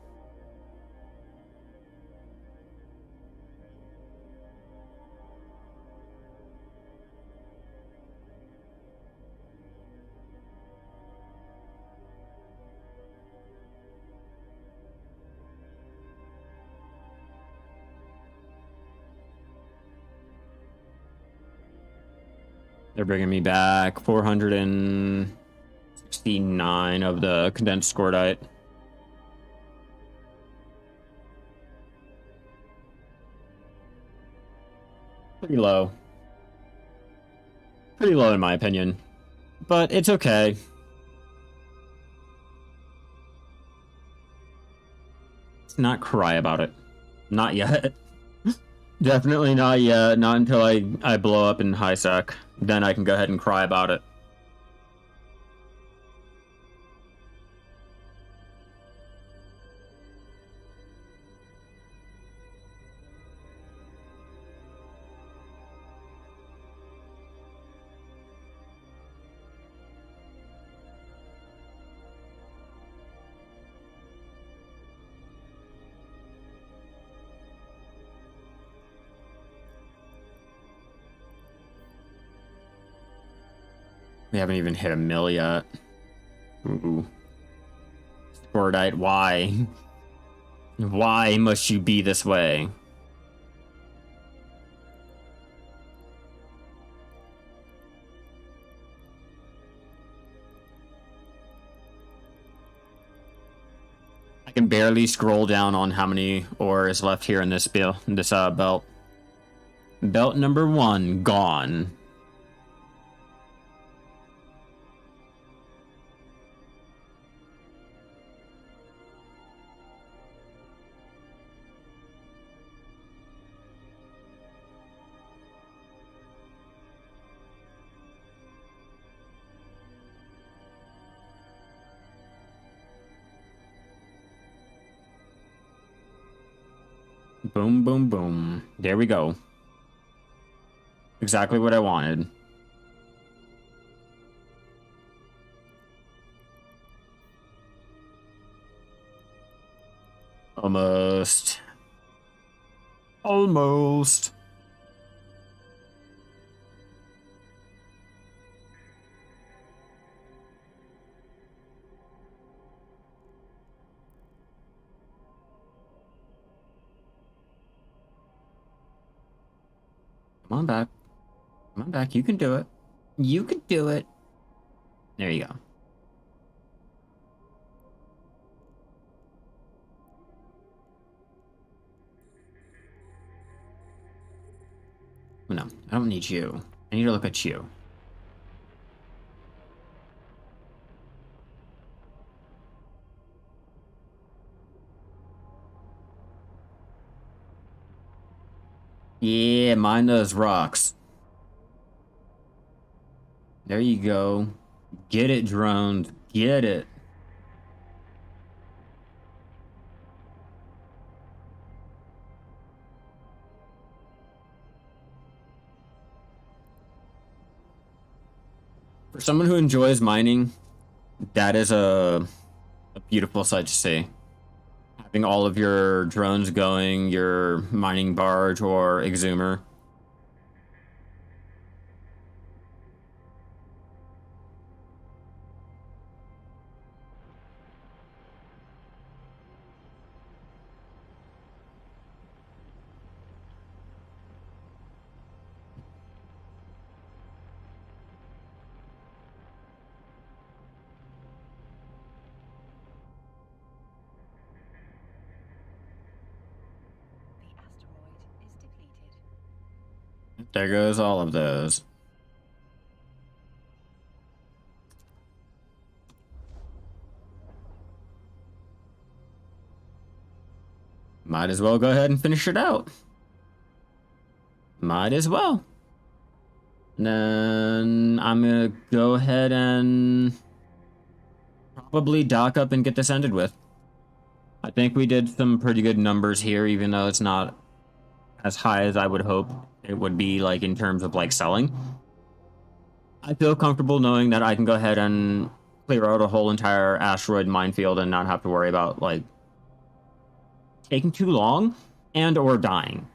They're bringing me back 469 of the condensed scordite. Pretty low. Pretty low in my opinion. But it's okay. Let's not cry about it. Not yet. Definitely not yet. Not until I blow up in Hisec. Then I can go ahead and cry about it. We haven't even hit a mill yet. Ooh. Scordite, why? Why must you be this way? I can barely scroll down on how many ore is left here in this belt. Belt number 1 gone. Boom, boom, boom. There we go. Exactly what I wanted. Almost. Almost. Come on back. Come on back. You can do it. You can do it. There you go. No, I don't need you. I need to look at you. Yeah, mine those rocks. There you go. Get it, drones. Get it. For someone who enjoys mining, that is a beautiful sight to see. Having all of your drones going, your mining barge or exhumer.
The asteroid is depleted.
There goes all of those. Might as well go ahead and finish it out. Might as well. And then I'm gonna go ahead and probably dock up and get this ended with. I think we did some pretty good numbers here, even though it's not as high as I would hope it would be, like, in terms of, like, selling. I feel comfortable knowing that I can go ahead and clear out a whole entire asteroid minefield and not have to worry about, like, taking too long and or dying.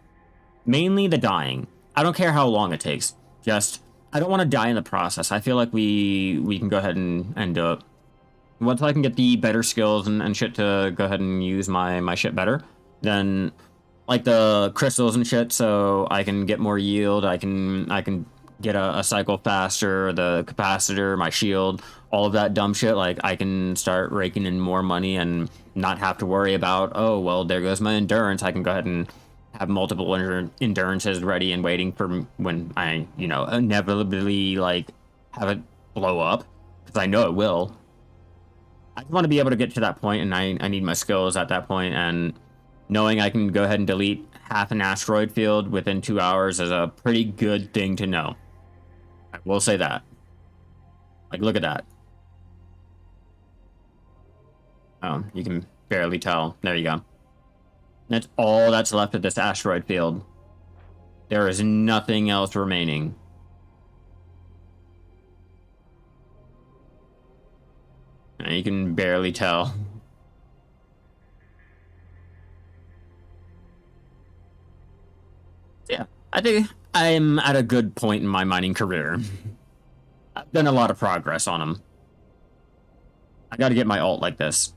Mainly the dying. I don't care how long it takes. Just, I don't want to die in the process. I feel like we can go ahead and do it. Once I can get the better skills and shit to go ahead and use my shit better, then, like, the crystals and shit, so I can get more yield, I can get a cycle faster, the capacitor, my shield, all of that dumb shit, like, I can start raking in more money and not have to worry about, oh, well, there goes my endurance. I can go ahead and have multiple endurances ready and waiting for when I, you know, inevitably, like, have it blow up, because I know it will. I just want to be able to get to that point, and I need my skills at that point, and knowing I can go ahead and delete half an asteroid field within 2 hours is a pretty good thing to know. I will say that. Like, look at that. Oh, you can barely tell. There you go. That's all that's left of this asteroid field. There is nothing else remaining. You can barely tell. Yeah, I think I'm at a good point in my mining career. I've done a lot of progress on them. I gotta get my alt like this.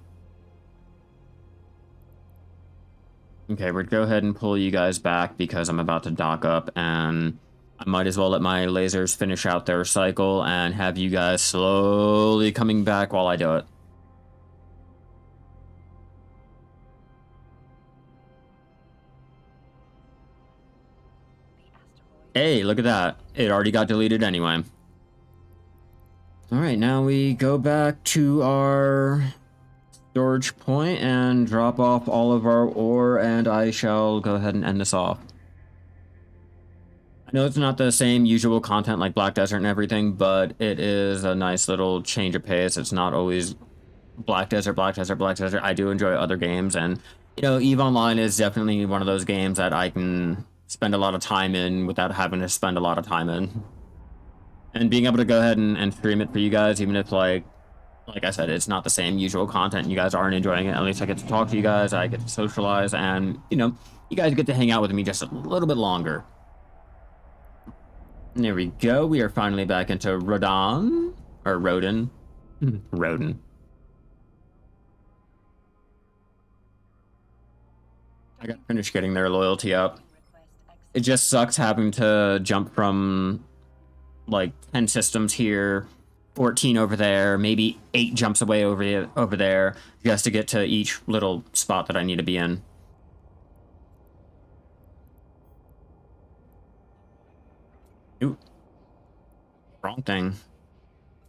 Okay, we're gonna go ahead and pull you guys back because I'm about to dock up, and I might as well let my lasers finish out their cycle and have you guys slowly coming back while I do it. Hey, look at that. It already got deleted anyway. Alright, now we go back to our storage point and drop off all of our ore, and I shall go ahead and end this off. I know it's not the same usual content like Black Desert and everything, but it is a nice little change of pace. It's not always Black Desert, Black Desert, Black Desert. I do enjoy other games, and, you know, EVE Online is definitely one of those games that I can spend a lot of time in without having to spend a lot of time in. And being able to go ahead and stream it for you guys, even if, like I said, it's not the same usual content. You guys aren't enjoying it. At least I get to talk to you guys. I get to socialize, and, you know, you guys get to hang out with me just a little bit longer. And there we go. We are finally back into Rodan. Or Rodin. Rodin. I gotta finish getting their loyalty up. It just sucks having to jump from, like, 10 systems here, 14 over there, maybe 8 jumps away over there, just to get to each little spot that I need to be in. Ooh. Wrong thing.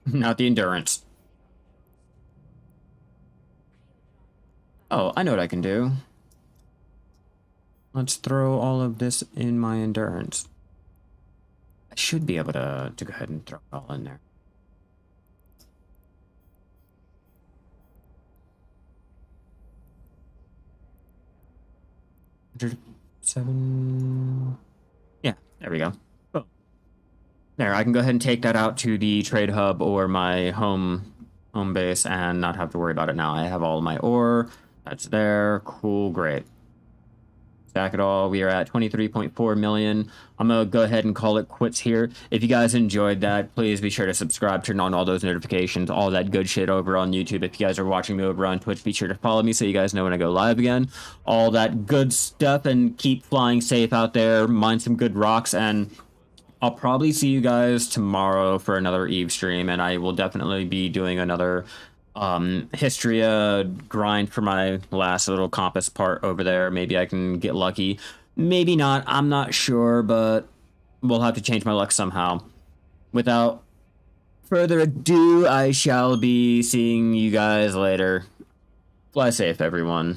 Not the endurance. Oh, I know what I can do. Let's throw all of this in my endurance. I should be able to go ahead and throw it all in there. Seven. Yeah, there we go. Oh. There, I can go ahead and take that out to the trade hub or my home base and not have to worry about it now. I have all of my ore. That's there. Cool, great. Stack it all. We are at 23.4 million. I'm gonna go ahead and call it quits here. If you guys enjoyed that, please be sure to subscribe, turn on all those notifications, all that good shit over on YouTube. If you guys are watching me over on Twitch, be sure to follow me so you guys know when I go live again. All that good stuff, and keep flying safe out there. Mine some good rocks, and I'll probably see you guys tomorrow for another EVE stream, and I will definitely be doing another Histria grind for my last little compass part over there. Maybe I can get lucky. Maybe not. I'm not sure, but we'll have to change my luck somehow. Without further ado, I shall be seeing you guys later. Fly safe, everyone.